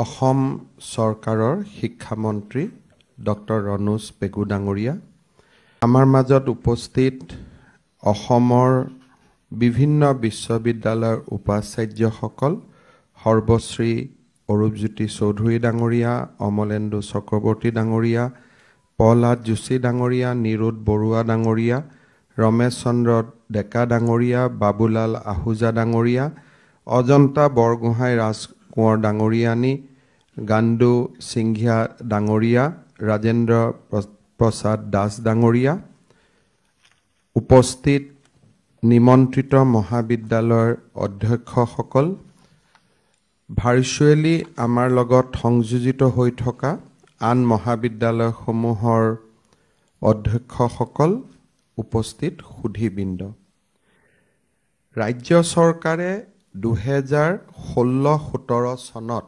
অসম চৰকাৰৰ শিক্ষামন্ত্ৰী ডক্টৰ ৰণোজ পেগু ডাঙৰীয়া, আমাৰ মাজত উপস্থিত অসমৰ বিভিন্ন বিশ্ববিদ্যালয়ৰ উপাচাৰ্যসকল, সৰ্বশ্ৰী অৰূপজ্যোতি চৌধুৰী ডাঙৰীয়া, অমলেন্দু চক্ৰৱৰ্তী ডাঙৰীয়া, প্ৰহ্লাদ যোশী ডাঙৰীয়া, নিৰোদ বৰুৱা ডাঙৰীয়া, ৰমেশ চন্দ্ৰ ডেকা ডাঙৰীয়া, বাবুলাল আহুজা ডাঙৰীয়া, অজন্তা বৰগোহাঁই ৰাজকোঁৱৰ ডাঙৰীয়ানী, গাণ্ডু সিংঘিয়া ডাঙৰীয়া, ৰাজেন্দ্ৰ প্ৰসাদ দাস ডাঙৰীয়া, উপস্থিত নিমন্ত্ৰিত মহাবিদ্যালয়ৰ অধ্যক্ষসকল, ভাৰ্চুৱেলি আমাৰ লগত সংযোজিত হৈ থকা আন মহাবিদ্যালয়সমূহৰ অধ্যক্ষসকল, উপস্থিত সুধীবৃন্দ। ৰাজ্য চৰকাৰে 2016-17 চনত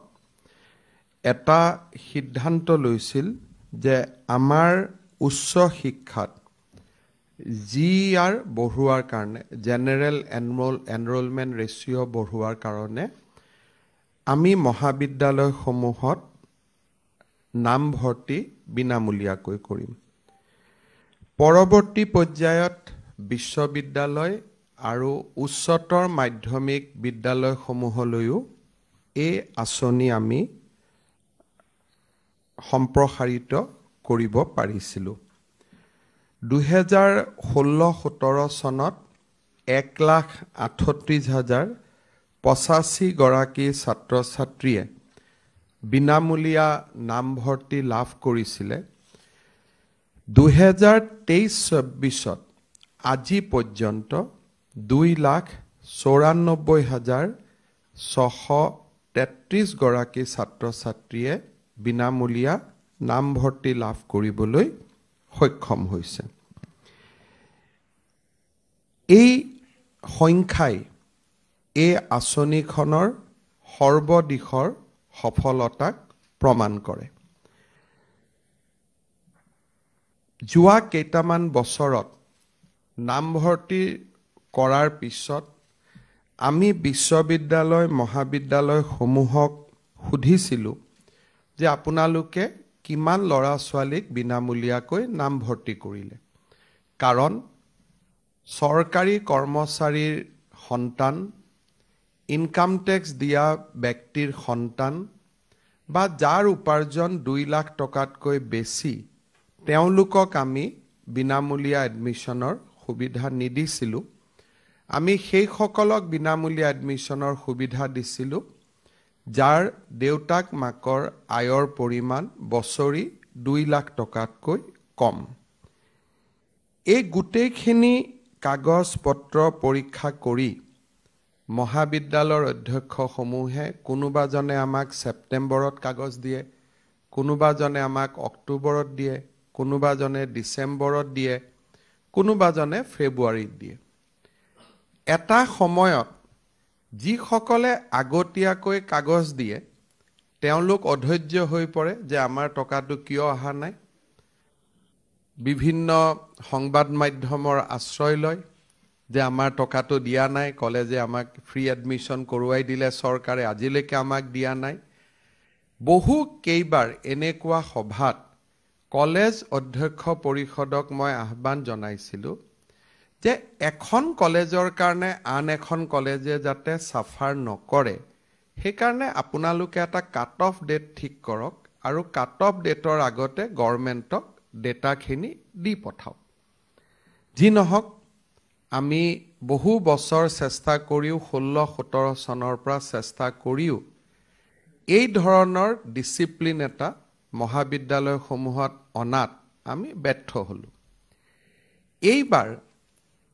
এটা সিদ্ধান্ত লৈছিল যে আমাৰ উচ্চ শিক্ষাত GER বঢ়োৱাৰ কাৰণে, জেনেৰেল এনৰোলমেণ্ট ৰেচিঅ' বঢ়োৱাৰ কাৰণে আমি মহাবিদ্যালয়সমূহত নামভৰ্তি বিনামূলীয়াকৈ কৰিম। পৰৱৰ্তী পৰ্যায়ত বিশ্ববিদ্যালয় আৰু উচ্চতৰ মাধ্যমিক বিদ্যালয়সমূহলৈও এই আঁচনি আমি সম্প্ৰসাৰিত কৰিব পাৰিছিলোঁ। 2016-17 চনত 1,38,085 গৰাকী ছাত্ৰ ছাত্ৰীয়ে বিনামূলীয়া নামভৰ্তি লাভ কৰিছিলে। 2023-24 আজি পৰ্যন্ত 2,94,633 গৰাকী ছাত্ৰ ছাত্ৰীয়ে বিনামূলীয়া নামভৰ্তি লাভ কৰিবলৈ সক্ষম হৈছে। এই সংখ্যাই এই আঁচনিখনৰ সৰ্বদিশৰ সফলতাক প্ৰমাণ কৰে। যোৱা কেইটামান বছৰত নামভৰ্তি কৰাৰ পিছত আমি বিশ্ববিদ্যালয় মহাবিদ্যালয়সমূহক সুধিছিলোঁ যে আপোনালোকে কিমান ল'ৰা ছোৱালীক বিনামূলীয়াকৈ নামভৰ্তি কৰিলে। কাৰণ চৰকাৰী কৰ্মচাৰীৰ সন্তান, ইনকাম টেক্স দিয়া ব্যক্তিৰ সন্তান বা যাৰ উপাৰ্জন 2 লাখ টকাতকৈ বেছি, তেওঁলোকক আমি বিনামূলীয়া এডমিশ্যনৰ সুবিধা নিদিছিলোঁ। আমি সেইসকলক বিনামূলীয়া এডমিশ্যনৰ সুবিধা দিছিলোঁ যাৰ দেউতাক মাকৰ আয়ৰ পৰিমাণ বছৰি 2 লাখ টকাতকৈ কম। এই গোটেইখিনি কাগজ পত্ৰ পৰীক্ষা কৰি মহাবিদ্যালয়ৰ অধ্যক্ষসমূহে কোনোবাজনে আমাক ছেপ্টেম্বৰত কাগজ দিয়ে, কোনোবাজনে আমাক অক্টোবৰত দিয়ে, কোনোবাজনে ডিচেম্বৰত দিয়ে, কোনোবাজনে ফেব্ৰুৱাৰীত দিয়ে। এটা সময়ত যিসকলে আগতীয়াকৈ কাগজ দিয়ে তেওঁলোক অধৈৰ্য হৈ পৰে যে আমাৰ টকাটো কিয় অহা নাই। বিভিন্ন সংবাদ মাধ্যমৰ আশ্ৰয় লয় যে আমাৰ টকাটো দিয়া নাই, কলেজে আমাক ফ্ৰী এডমিশ্যন কৰোৱাই দিলে চৰকাৰে, আজিলৈকে আমাক দিয়া নাই। বহু কেইবাৰ এনেকুৱা সভাত কলেজ অধ্যক্ষ পৰিষদক মই আহ্বান জনাইছিলোঁ যে এখন কলেজৰ কাৰণে আন এখন কলেজে যাতে চাফাৰ নকৰে, সেইকাৰণে আপোনালোকে এটা কাট অফ ডেট ঠিক কৰক আৰু কাট অফ ডেটৰ আগতে গভৰ্ণমেণ্টক ডেটাখিনি দি পঠাওক। যি নহওক, আমি বহু বছৰ চেষ্টা কৰিও 16-17 চনৰ পৰা চেষ্টা কৰিও এই ধৰণৰ ডিচিপ্লিন এটা মহাবিদ্যালয়সমূহত অনাত আমি ব্যৰ্থ হ'লোঁ। এইবাৰ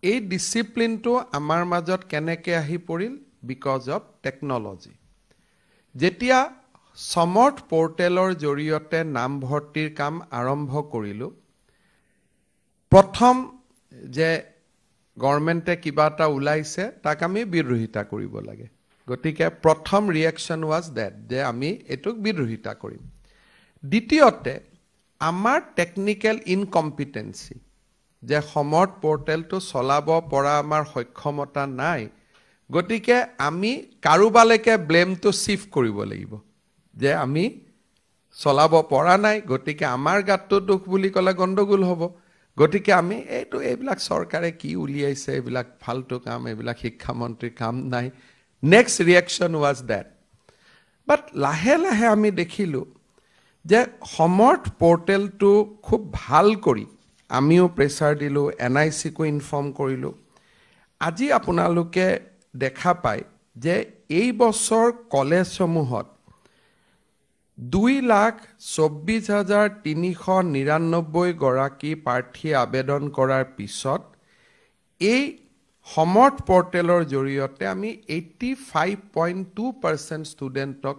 এই ডিচিপ্লিনটো আমাৰ মাজত কেনেকৈ আহি পৰিল? Because of technology. যেতিয়া সমৰ্থ পৰ্টেলৰ জৰিয়তে নামভৰ্তিৰ কাম আৰম্ভ কৰিলোঁ, প্ৰথম যে গভৰ্ণমেণ্টে কিবা এটা ওলাইছে তাক আমি বিৰোধিতা কৰিব লাগে। গতিকে প্ৰথম ৰিয়েকশ্যন ৱাজ ডেট, যে আমি এইটোক বিৰোধিতা কৰিম। দ্বিতীয়তে আমাৰ টেকনিকেল ইনকম্পিটেঞ্চি, যে সমৰ্থ পৰ্টেলটো চলাব পৰা আমাৰ সক্ষমতা নাই, গতিকে আমি কাৰোবালৈকে ব্লেমটো শ্বিফ্ট কৰিব লাগিব যে আমি চলাব পৰা নাই, গতিকে আমাৰ গাতটো দুখ বুলি ক'লে গণ্ডগোল হ'ব। গতিকে আমি এইবিলাক চৰকাৰে কি উলিয়াইছে, এইবিলাক ফাল্টু কাম, এইবিলাক শিক্ষামন্ত্ৰীৰ কাম নাই। Next reaction was that. But লাহে লাহে আমি দেখিলোঁ যে সমৰ্থ পৰ্টেলটো খুব ভাল কৰি আমিও প্ৰেছাৰ দিলোঁ, NIC-কো ইনফৰ্ম কৰিলোঁ। আজি আপোনালোকে দেখা পায় যে এই বছৰ কলেজসমূহত 2,24,399 গৰাকী প্ৰাৰ্থীয়ে আবেদন কৰাৰ পিছত এই সমৰ্থ পৰ্টেলৰ জৰিয়তে আমি 85.2% ষ্টুডেণ্টক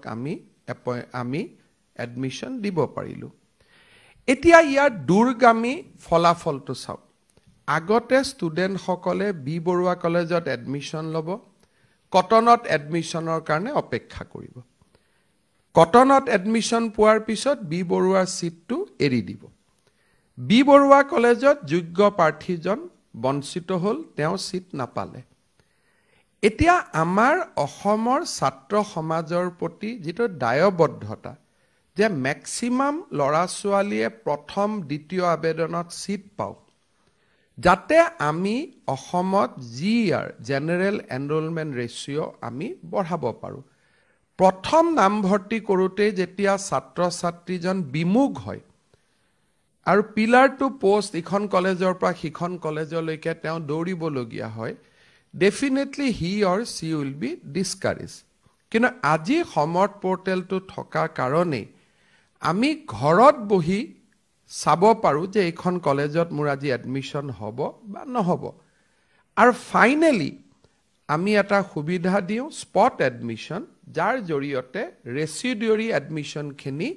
আমি এডমিশ্যন দিব পাৰিলোঁ। এতিয়া ইয়াৰ দূৰগামী ফলাফলটো চাওক। আগতে ষ্টুডেণ্টসকলে বি বৰুৱা কলেজত এডমিশ্যন ল'ব, কটনত এডমিশ্যনৰ কাৰণে অপেক্ষা কৰিব। কটনত এডমিশ্যন পোৱাৰ পিছত বি বৰুৱাৰ ছিটটো এৰি দিব। বি বৰুৱা কলেজত যোগ্য প্ৰাৰ্থীজন বঞ্চিত হ'ল, তেওঁ ছিট নাপালে। এতিয়া আমাৰ অসমৰ ছাত্ৰ সমাজৰ প্ৰতি যিটো দায়বদ্ধতা যে মেক্সিমাম ল'ৰা ছোৱালীয়ে প্ৰথম দ্বিতীয় আবেদনত ছিট পাওক, যাতে আমি অসমত GER জেনেৰেল এনৰলমেণ্ট ৰেচিঅ' আমি বঢ়াব পাৰোঁ। প্ৰথম নামভৰ্তি কৰোঁতে যেতিয়া ছাত্ৰ ছাত্ৰীজন বিমুখ হয় আৰু পিলাৰ টু পোষ্ট ইখন কলেজৰ পৰা সিখন কলেজলৈকে তেওঁ দৌৰিবলগীয়া হয়, definitely he or she will be discourage. কিন্তু আজি সমৰ্থ পৰ্টেলটো থকাৰ কাৰণেই আমি ঘৰত বহি চাব পাৰোঁ যে এইখন কলেজত মোৰ আজি এডমিশ্যন হ'ব বা নহ'ব। আৰু ফাইনেলি আমি এটা সুবিধা দিওঁ স্পট এডমিশ্যন, যাৰ জৰিয়তে ৰেচিডিউৰী এডমিশ্যনখিনি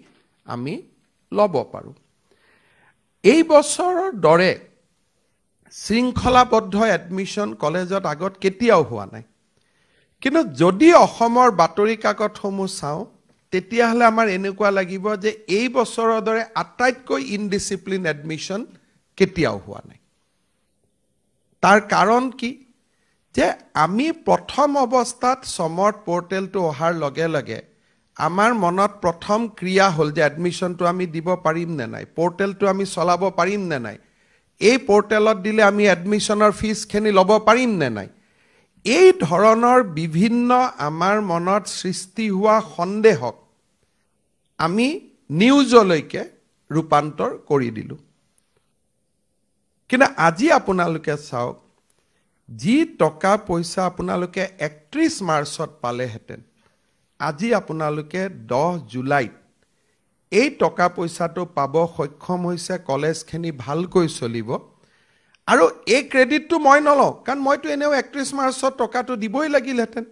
আমি ল'ব পাৰোঁ। এই বছৰৰ দৰে শৃংখলাবদ্ধ এডমিশ্যন কলেজত আগত কেতিয়াও হোৱা নাই। কিন্তু যদি অসমৰ বাতৰি কাকতসমূহ চাওঁ, তেতিয়াহ'লে আমাৰ এনেকুৱা লাগিব যে এই বছৰৰ দৰে আটাইতকৈ ইনডিচিপ্লিন এডমিশ্যন কেতিয়াও হোৱা নাই। তাৰ কাৰণ কি? যে আমি প্ৰথম অৱস্থাত সমৰ্থ পৰ্টেলটো অহাৰ লগে লগে আমাৰ মনত প্ৰথম ক্ৰিয়া হ'ল যে এডমিশ্যনটো আমি দিব পাৰিম নে নাই, পৰ্টেলটো আমি চলাব পাৰিম নে নাই, এই পৰ্টেলত দিলে আমি এডমিশ্যনৰ ফিজখিনি ল'ব পাৰিম নে নাই। এই ধৰণৰ বিভিন্ন আমাৰ মনত সৃষ্টি হোৱা সন্দেহক আমি নিউজলৈকে ৰূপান্তৰ কৰি দিলোঁ। কিন্তু আজি আপোনালোকে চাওক, যি টকা পইচা আপোনালোকে 31 মাৰ্চত পালেহেঁতেন, আজি আপোনালোকে 10 জুলাইত এই টকা পইচাটো পাব সক্ষম হৈছে, কলেজখিনি ভালকৈ চলিব। আৰু এই ক্ৰেডিটটো মই নলওঁ, কাৰণ মইতো এনেও 31 মাৰ্চত টকাটো দিবই লাগিলহেঁতেন।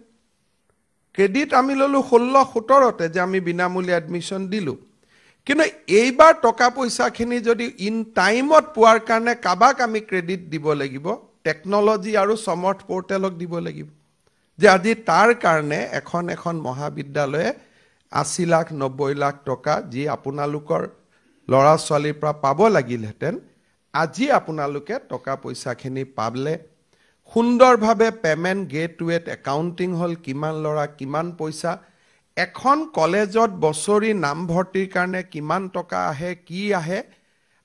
ক্ৰেডিট আমি ল'লোঁ 16-17 যে আমি বিনামূলীয়া এডমিশ্যন দিলোঁ। কিন্তু এইবাৰ টকা পইচাখিনি যদি ইন টাইমত পোৱাৰ কাৰণে কাবাক আমি ক্ৰেডিট দিব লাগিব, টেকন'লজি আৰু সমৰ্থ পৰ্টেলক দিব লাগিব। যে আজি তাৰ কাৰণে এখন মহাবিদ্যালয়ে 80 লাখ 90 লাখ টকা যি আপোনালোকৰ ল'ৰা ছোৱালীৰ পৰা পাব লাগিলহেঁতেন, আজি আপোনালোকে টকা পইচাখিনি পালে। সুন্দৰভাৱে পেমেণ্ট গেটৱেত একাউণ্টিং হ'ল, কিমান ল'ৰা কিমান পইচা, এখন কলেজত বছৰি নামভৰ্তিৰ কাৰণে কিমান টকা আহে, কি আহে,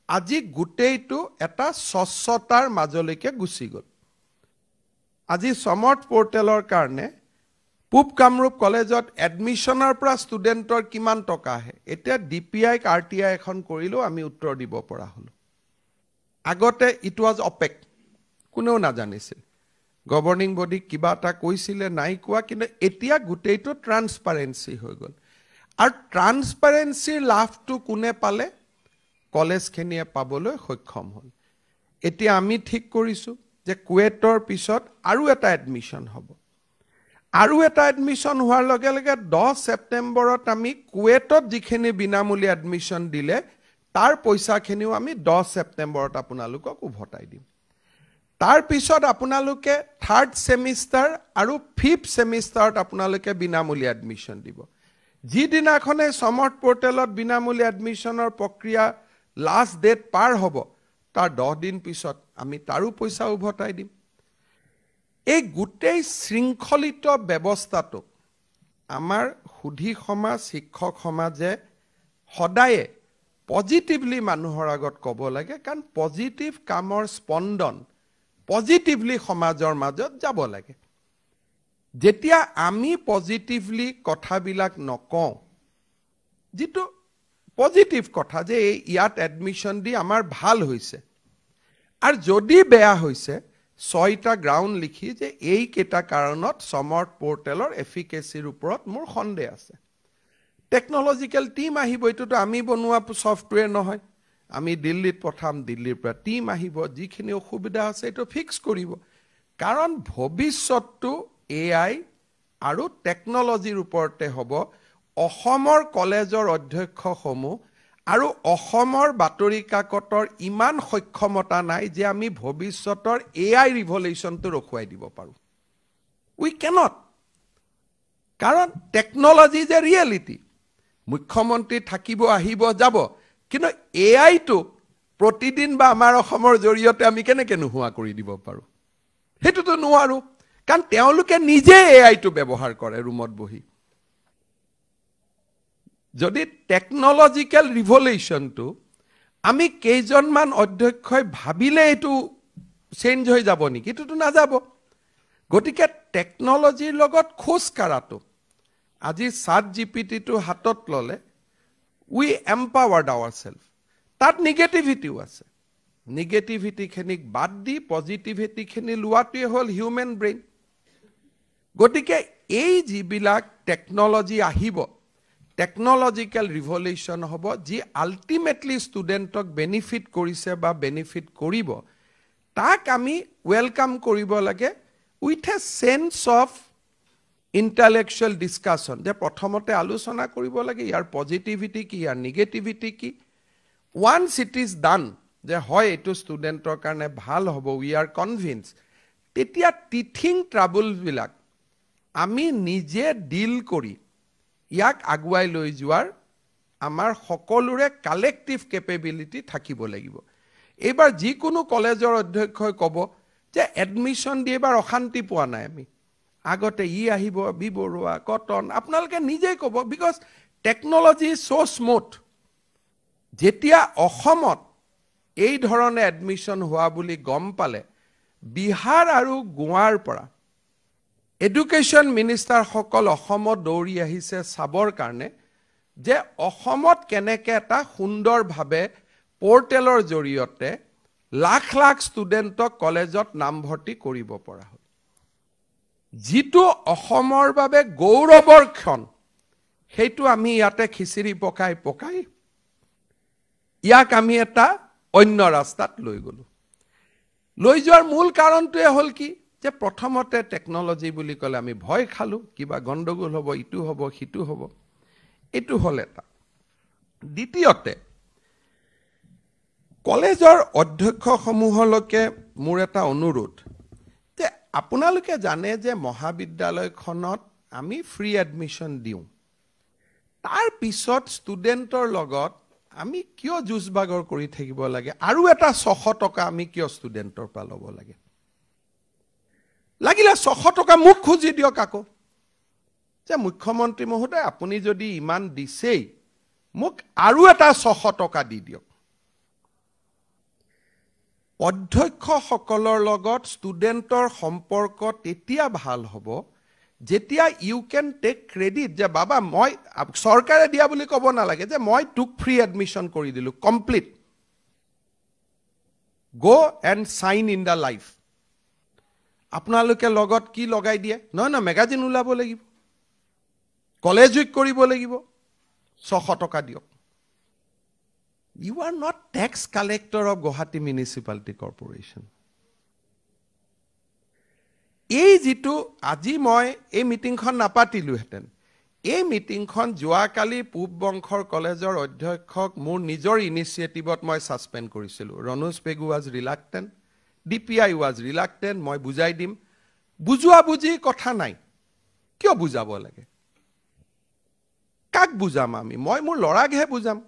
আজি গোটেইটো এটা স্বচ্ছতাৰ মাজলৈকে গুচি গ'ল। আজি সমৰ্থ পৰ্টেলৰ কাৰণে পূব কামৰূপ কলেজত এডমিশ্যনৰ পৰা ষ্টুডেণ্টৰ কিমান টকা আহে, এতিয়া DPIক RTI এখন কৰিলেও আমি উত্তৰ দিব পৰা হ'লোঁ। আগতে ইট ৱাজ অপেক, কোনেও নাজানিছিল। গভৰ্ণিং বডিক কিবা এটা কৈছিলে, নাই কোৱা, কিন্তু এতিয়া গোটেইটো ট্ৰান্সপাৰেঞ্চি হৈ গ'ল। আৰু ট্ৰান্সপাৰেঞ্চিৰ লাভটো কোনে পালে? কলেজখিনিয়ে পাবলৈ সক্ষম হ'ল। এতিয়া আমি ঠিক কৰিছোঁ যে কুৱেটৰ পিছত আৰু এটা এডমিশ্যন হ'ব। আৰু এটা এডমিশ্যন হোৱাৰ লগে লগে 10 ছেপ্টেম্বৰত আমি কুৱেটত যিখিনি বিনামূলীয়া এডমিশ্যন দিলে তাৰ পইচাখিনিও আমি 10 ছেপ্টেম্বৰত আপোনালোকক উভতাই দিম। তাৰ পিছত আপোনালোকে 3rd ছেমিষ্টাৰ আৰু 5th ছেমিষ্টাৰত আপোনালোকে বিনামূলীয়া এডমিশ্যন দিব। যিদিনাখনে সমৰ্থ পৰ্টেলত বিনামূলীয়া এডমিশ্যনৰ প্ৰক্ৰিয়া লাষ্ট ডেট পাৰ হ'ব, তাৰ 10 দিন পিছত আমি তাৰো পইচা উভতাই দিম। এই গোটেই শৃংখলিত ব্যৱস্থাটোক আমাৰ সুধী সমাজ শিক্ষক সমাজে সদায়ে পজিটিভলি মানুহৰ আগত ক'ব লাগে কাৰণ পজিটিভ কামৰ স্পন্দন পজিটিভলি সমাজৰ মাজত যাব লাগে যেতিয়া আমি পজিটিভলি কথাবিলাক নকওঁ যেটো পজিটিভ কথা যে ইয়াত এডমিশন দি আমাৰ ভাল হৈছে আৰু যদি বেয়া হৈছে 6টা গ্ৰাউণ্ড লিখি যে এই কেটা কাৰণত সমৰ্থ পোৰ্টেলৰ এফিকেচিৰ ওপৰত মোৰ সন্দেহ আছে টেকনলজিক্যাল টিম আহিব এটোটো আমি বনোৱা সফটওয়্যাৰ নহয় আমি দিল্লীত পঠাম দিল্লীৰ পৰা টিম আহিব যিখিনি অসুবিধা আছে এটো ফিক্স কৰিব কাৰণ ভৱিষ্যতটো এআই আৰু টেকনলজিৰ ওপৰতে হ'ব অসমৰ কলেজৰ অধ্যক্ষসমূহ আৰু অসমৰ বাতৰি কাকতৰ ইমান সক্ষমতা নাই যে আমি ভৱিষ্যতৰ এআই ৰিভলিউচনটো ৰখুৱাই দিব পাৰো উই ক্যানট কাৰণ টেকনলজি ইজ এ ৰিয়েলিটি মুখ্যমন্ত্ৰী থাকিব আহিব যাব কিন্তু এআই টো প্ৰতিদিন বা আমাৰ অসমৰ জৰিয়তে আমি কেনেকৈ নোহোৱা কৰি দিব পাৰো হেতুটো নোৱাৰো কাৰণ তেওঁলোকে নিজে এআই টো ব্যৱহাৰ কৰে ৰুমত বহি যদি টেকনলজিক্যাল ৰিভলিউচনটো আমি কেইজনমান অধ্যক্ষই ভাবিলে এটো চেঞ্জ হৈ যাব নেকি এটোটো নাযাব গতিকে টেকনলজিৰ লগত খোজ কাৰাটো আজি সাত জিপিটিটো হাতত ললে উই এম্পাৱাৰ্ড আৱাৰসেলফ তাত নেগেটিভিটিও আছে নেগেটিভিটি খিনিক বাদ দি পজিটিভিটি খিনি লোৱাটোৱে হল হিউম্যান ব্ৰেইন গতিকে এই যিবিলাক টেকনলজি আহিব টেকনলজিক্যাল ৰিভলিউচন হ'ব যি আল্টিমেটলি ষ্টুডেণ্টক বেনিফিট কৰিছে বা বেনিফিট কৰিব তাক আমি ওয়েলকাম কৰিব লাগে with a sense of intellectual discussion যে প্ৰথমতে আলোচনা কৰিব লাগে ইয়াৰ পজিটিভিটি কি ইয়াৰ নেগেটিভিটি কি ওয়ান্স ইট ইজ ডান যে হয় এটো ষ্টুডেণ্টৰ কাৰণে ভাল হ'ব উই আৰ কনভিন্স তেতিয়া টিথিং ট্ৰাবল বিলাক আমি নিজে ডিল কৰি ইয়াক আগুৱাই লৈ যোৱাৰ আমাৰ সকলোৰে কালেক্টিভ কেপেবিলিটি থাকিব লাগিব এবাৰ যিকোনো কলেজৰ অধ্যক্ষই ক'ব যে এডমিশন দি এবাৰ অশান্তি পোৱা নাই আমি আগতে ই আহিব বিবৰুৱা কটন আপোনালোকে নিজেই ক'ব because technology is so smooth যেতিয়া অসমত এই ধৰণে এডমিশন হোৱা বুলি গম পালে বিহাৰ আৰু গোৱাৰ পৰা এডুকেশ্যন মিনিষ্টাৰ সকল অসমত দৌৰি আহিছে চাবৰ কাৰণে যে অসমত কেনেকৈ এটা সুন্দৰভাৱে পোৰ্টেলৰ জৰিয়তে লাখ লাখ ষ্টুডেণ্টক কলেজত নামভৰ্তি কৰিব পৰা হ'ল যিটো অসমৰ বাবে গৌৰৱৰ ক্ষণ সেইটো আমি ইয়াতে খিচিৰি পকাই পকাই ইয়াক আমি এটা অন্য ৰাস্তাত লৈ গলো লৈ যোৱাৰ মূল কাৰণটোৱে হ'ল কি যে প্ৰথমতে টেকনলজি বুলি ক'লে আমি ভয় খালো কিবা গণ্ডগোল হ'ব ইটো হ'ব সিটো হ'ব এটো হ'ল এটা দ্বিতীয়তে কলেজৰ অধ্যক্ষসমূহলৈকে মোৰ এটা অনুৰোধ যে আপোনালোকে জানে যে মহাবিদ্যালয়খনত আমি ফ্ৰী এডমিশন দিওঁ তাৰ পিছত ষ্টুডেণ্টৰ লগত আমি কিয় জুজবাগৰ কৰি থাকিব লাগে আৰু এটা 600 টকা আমি কিয় ষ্টুডেণ্টৰ পৰা ল'ব লাগে লাগিলে 600 টকা মুখ খুজি দিয়ক আকৌ যে মুখ্যমন্ত্ৰী মহোদয় আপুনি যদি ইমান দিছেই মুখ আৰু এটা 600 টকা দি দিয়ক অধ্যক্ষসকলৰ লগত ষ্টুডেণ্টৰ সম্পৰ্ক তেতিয়া ভাল হ'ব যেতিয়া ইউ ক্যান টেক ক্ৰেডিট যে বাবা মই সৰকাৰে দিয়া বুলি ক'ব নালাগে যে মই টুক ফ্ৰী এডমিশন কৰি দিলো complete go and sign in the life আপোনালোকে লগত কি লগাই দিয়ে নহয় নহয় মেগাজিন ওলাব লাগিব কলেজ উইক কৰিব লাগিব 600 টকা দিয়ক You are not tax collector of Guwahati Municipality Corporation. এই যেটো আজি মই এই মিটিংখন নাপাতিলো হেতেন এই মিটিংখন যোৱাকালি পূব বংশৰ কলেজৰ অধ্যক্ষক মোৰ নিজৰ ইনিচিয়েটিভত মই সাসপেন্ড কৰিছিলো Ranoj Pegu was reluctant DPI was reluctant মই বুজাই দিম বুজোৱা বুজি কথা নাই কিয় বুজাব লাগে কাক বুজাম আমি মই মোৰ লৰাকহে বুজাম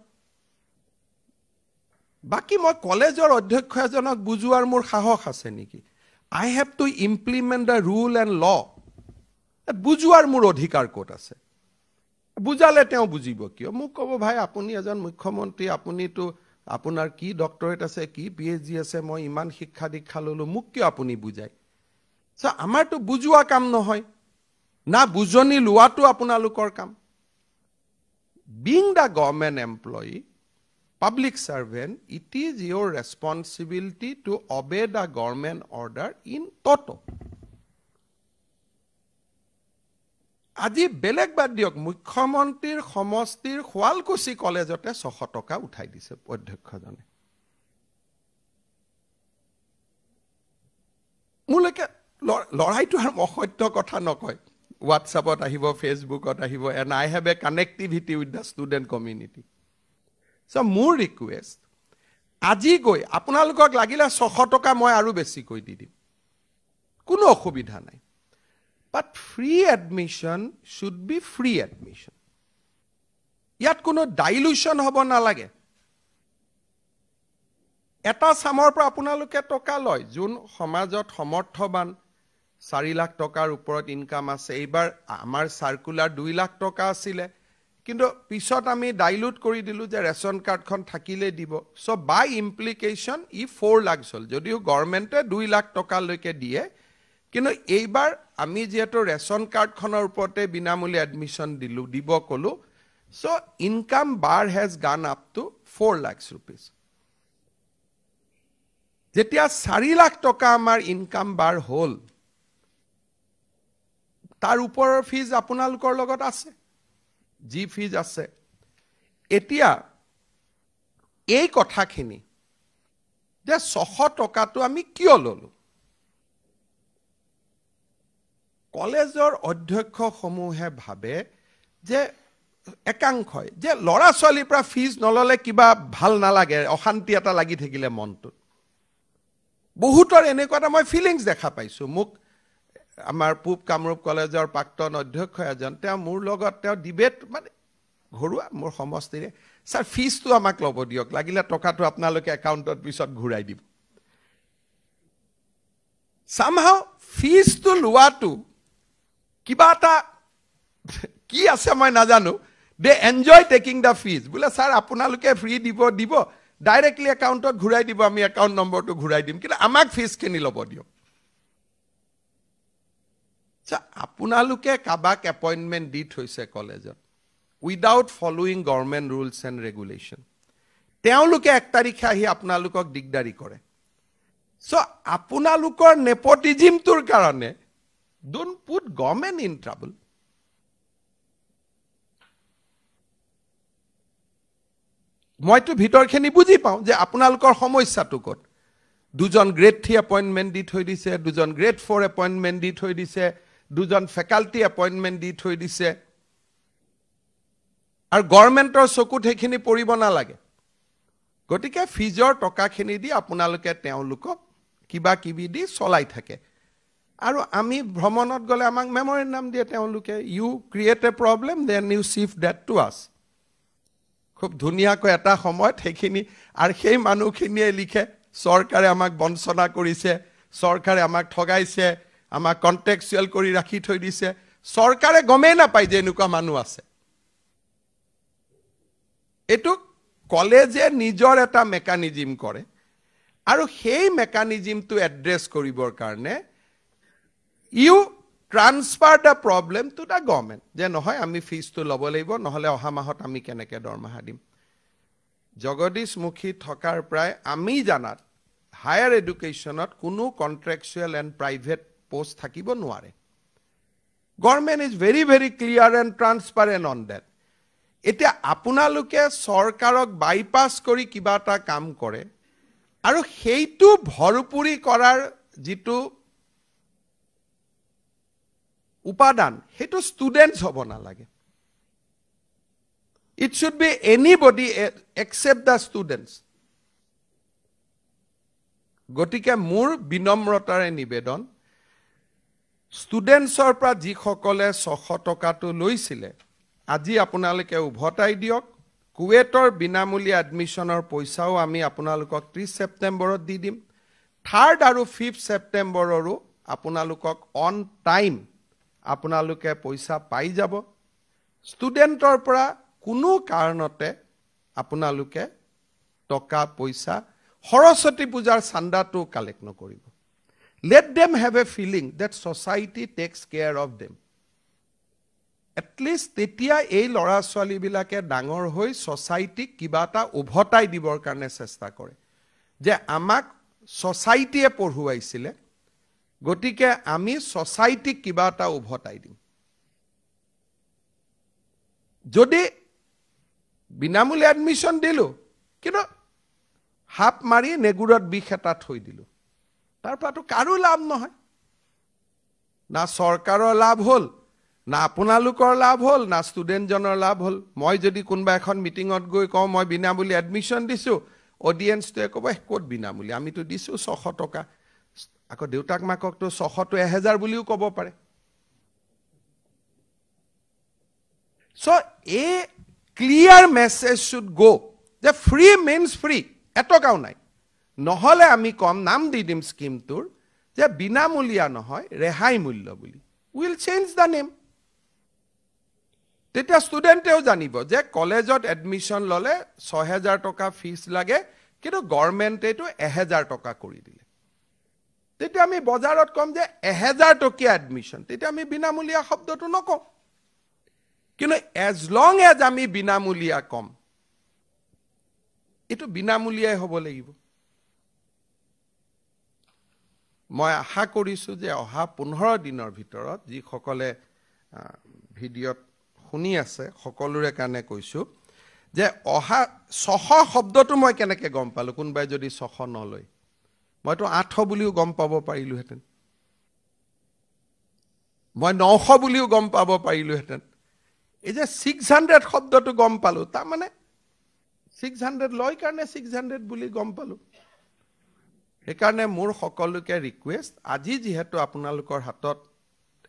বাকি মই কলেজৰ অধ্যক্ষ এজনক বুজোৱাৰ মোৰ সাহস আছে নেকি I have to implement the rule and law বুজোৱাৰ মোৰ অধিকাৰ ক'ত আছে বুজালে তেওঁ বুজিব কিয় মোক ক'ব ভাই আপুনি এজন মুখ্যমন্ত্ৰী আপুনিতো আপোনাৰ কি ডক্টৰেট আছে কি PhD আছে মই ইমান শিক্ষা দীক্ষা ললো মোক কিয় আপুনি বুজায় আমাৰতো বুজোৱা কাম নহয় না বুজনি লোৱাটো আপোনালোকৰ কাম being the government employee public servant it is your responsibility to obey the government order in toto আজি বেলেগ বাদ দিয়ক মুখ্যমন্ত্ৰীৰ সমষ্টিৰ খোৱালকুছি কলেজতে 600 টকা উঠাই দিছে অধ্যক্ষজনে মুলকে লৰাইটো আৰু অসত্য কথা নকয় WhatsAppত আহিব ফেসবুকত আহিব and I have a connectivity with the student community so মোৰ ৰিকুৱেষ্ট আজি গৈ আপোনালোকক লাগিলে 600 টকা মই আৰু বেছি কৈ দি দিম কোনো অসুবিধা নাই but free admission should be free admission ইয়াত কোনো ডাইলুশন হ'ব নালাগে এটা সামৰ পৰা আপোনালোকে টকা লয় যোন সমাজত সমৰ্থবান 4 লাখ টকাৰ ওপৰত ইনকাম আছে এইবাৰ আমাৰ সাৰ্কুলাৰ 2 লাখ টকা আছিল কিন্তু পিছত আমি ডাইলুট কৰি দিলু যে ৰেশন কাৰ্ডখন থাকিলে দিব সো বাই ইমপ্লিকেশন ই 4 লাখ হল যদিও গভৰ্নমেন্টে 2 লাখ টকা লৈকে দিয়ে কিন্তু এইবাৰ আমি যেটো ৰেশন কাৰ্ডখনৰ ওপৰতে বিনামূলীয়া এডমিশন দিলু দিব কলো so income bar has gone up to 4 lakhs rupees যেতিয়া 4 লাখ টকা আমাৰ ইনকাম bar হল তাৰ ওপৰৰ ফিজ আপোনালোকৰ লগত আছে জি ফিজ আছে এতিয়া এই কথাখিনি যে 600 টকাটো আমি কিয় ললো কলেজৰ অধ্যক্ষ সমূহে ভাবে যে একাংশই যে লৰা ছোৱালীৰ পৰা ফিজ নললে কিবা ভাল নালাগে অশান্তি এটা লাগি থাকিলে মনটো বহুতৰ এনেকুৱা মই ফিলিংস দেখা পাইছো মোক আমাৰ পূব কামৰূপ কলেজৰ প্ৰাক্তন অধ্যক্ষ এজন তেওঁ মোৰ লগত তেওঁ ডিবেট মানে ঘৰুৱা মোৰ সমষ্টিৰে স্যাৰ ফিজটো আমাক লব দিয়ক লাগিলে টকাটো আপোনালোকে একাউণ্টত পিছত ঘূৰাই দিব somehow ফিজটো লোৱাটো কিবা এটা কি আছে মই নাজানো they enjoy taking the fees বুলে স্যাৰ আপোনালোকে ফ্ৰী দিব ডাইৰেক্টলি একাউণ্টত ঘূৰাই দিব আমি একাউণ্ট নম্বৰটো ঘূৰাই দিম কিন্তু আমাক ফিজ কিনি লব দিয়ক আপোনালোকে কাবাক এপইন্টমেন্ট দি থৈছে কলেজত without following government rules and regulation তেওঁলোকে 1 তাৰিখে আহি আপোনালোকক দিগদাৰি কৰে সো আপোনালোকৰ নেপোটিজমটোৰ কাৰণে don't put government in trouble মইতো ভিতৰখিনি বুজি পাওঁ যে আপোনালোকৰ সমস্যাটো কত দুজন গ্ৰেড 3 এপইন্টমেন্ট দি থৈ দিছে দুজন গ্ৰেড 4 এপইন্টমেন্ট দি থৈ দিছে দুজন ফেকাল্টি এপইন্টমেন্ট দি থৈ দিছে আৰু গভৰ্নমেন্টৰ চকুত হেখিনি পৰিব নালাগে গটিকে ফিজৰ টকাখিনি দি আপোনালোকে তেওঁলোকক কিবা কিবি দি চলাই থাকে আৰু আমি ভ্ৰমণত গলে আমাক মেমৰেন্ডাম দিয়ে তেওঁলোকে you create a problem then you shift that to us খুব ধুনিয়াকৈ এটা সময়ত হেখিনি আৰু সেই মানুহখিনিয়ে লিখে সৰকাৰে আমাক বঞ্চনা কৰিছে সৰকাৰে আমাক ঠগাইছে আমাক কন্টেক্সুয়াল কৰি ৰাখি থৈ দিছে সৰকাৰে গমেই নাপায় যে এনেকুৱা মানুহ আছে এটো কলেজে নিজৰ এটা মেকানিজম কৰে আৰু সেই মেকানিজমটো এড্ৰেছ কৰিবৰ কাৰণে you transfer the problem to the government যে নহয় আমি ফিজটো লব লাগিব নহলে অহা মাহত আমি কেনেকে দৰমহা দিম জগদীশমুখী থকাৰ প্ৰায় আমি জানাত হায়াৰ এডুকেশনত কোনো কন্ট্ৰাকচুৱেল এণ্ড প্ৰাইভেট পোষ্ট থাকিব নোৱাৰে government is very clear and transparent on that এতিয়া আপোনালোকে সৰকাৰক বাইপাস কৰি কিবা এটা কাম কৰে আৰু সেইটো ভৰপুৰি কৰাৰ যিটো উপাদান হেতু স্টুডেন্টস হ'ব না লাগে it should be anybody except the students গটিকে মোৰ বিনম্ৰতাৰে নিবেদন স্টুডেন্টছৰ পৰা যি সকলে 600 টকাটো লৈছিলে আজি আপোনালোকে উভতাই দিয়ক কুৱেটৰ বিনামূলীয়া এডমিশনৰ পইচাও আমি আপোনালোকক 30 সেপ্টেম্বৰত দি দিম 3rd আৰু 5th সেপ্টেম্বৰৰো আপোনালোকক অন টাইম আপোনালোকে পইচা পাই যাব ষ্টুডেণ্টৰ পৰা কোনো কাৰণতে আপোনালোকে টকা পইচা সৰস্বতী পূজাৰ চান্দাটো কালেক্ট নকৰিব let them have a feeling that society takes care of them at least তেতিয়া এই লৰা ছোৱালী বিলাকে ডাঙৰ হৈ society কিবা এটা উভতাই দিবৰ কাৰণে চেষ্টা কৰে যে আমাক society-এ পঢ়ুৱাইছিলে গতিকে আমি society কিবা এটা উভতাই দিম যদি বিনামূলীয়া এডমিশন দিলো কিন্তু হাপ মাৰি নেগুৰত বিষ এটা থৈ দিলো তাৰ পৰাটো কাৰো লাভ নহয় না চৰকাৰৰ লাভ হ'ল না আপোনালোকৰ লাভ হ'ল না ষ্টুডেণ্টজনৰ লাভ হ'ল মই যদি কোনবা এখন মিটিঙত গৈ কওঁ মই বিনামূলীয়া এডমিশন দিছো অডিয়েন্সটোৱে ক'ব ক'ত বিনামূলীয়া আমিতো দিছো 600 টকা আকৌ দেউতাক মাককটো 600 টো 1000 বুলিও ক'ব পাৰে so a clear message should go the free means free এটকাও নাই নহলে আমি কম নাম দি দিম স্কিমটোৰ যে বিনামূলীয়া নহয় ৰেহাই মূল্য বুলি will change the name তেতিয়া ষ্টুডেণ্টেও জানিব যে কলেজত এডমিশন ললে 6000 টকা ফিস লাগে কিন্তু গভৰ্ণমেণ্টে এটো 1000 টকা কৰি দিলে তেতিয়া আমি বজাৰত কম যে 1000 টকীয়া এডমিশন তেতিয়া আমি বিনামূলীয়া শব্দটো নকওঁ কিন্তু as long as আমি বিনামূলীয়া কম এটো বিনামূলীয়াই হ'ব লাগিব মই আশা কৰিছো যে অহা 15 দিনৰ ভিতৰত যি সকলে ভিডিঅত শুনি আছে সকলোৰে কাৰণে কৈছো যে অহা 600 শব্দটো মই কেনেকৈ গম পালো কোনবাই যদি 600 নলয় মইতো 800 বুলিও গম পাব পাৰিলো হেতেন মই 900 বুলিও গম পাব পাৰিলো হেতেন এই যে 600 শব্দটো গম পালো তা মানে 600 লয় কাৰণে 600 বুলি গম পালো সেইকাৰণে মোৰ সকলোকে ৰিকুৱেষ্ট আজি যেহেতু আপোনালোকৰ হাতত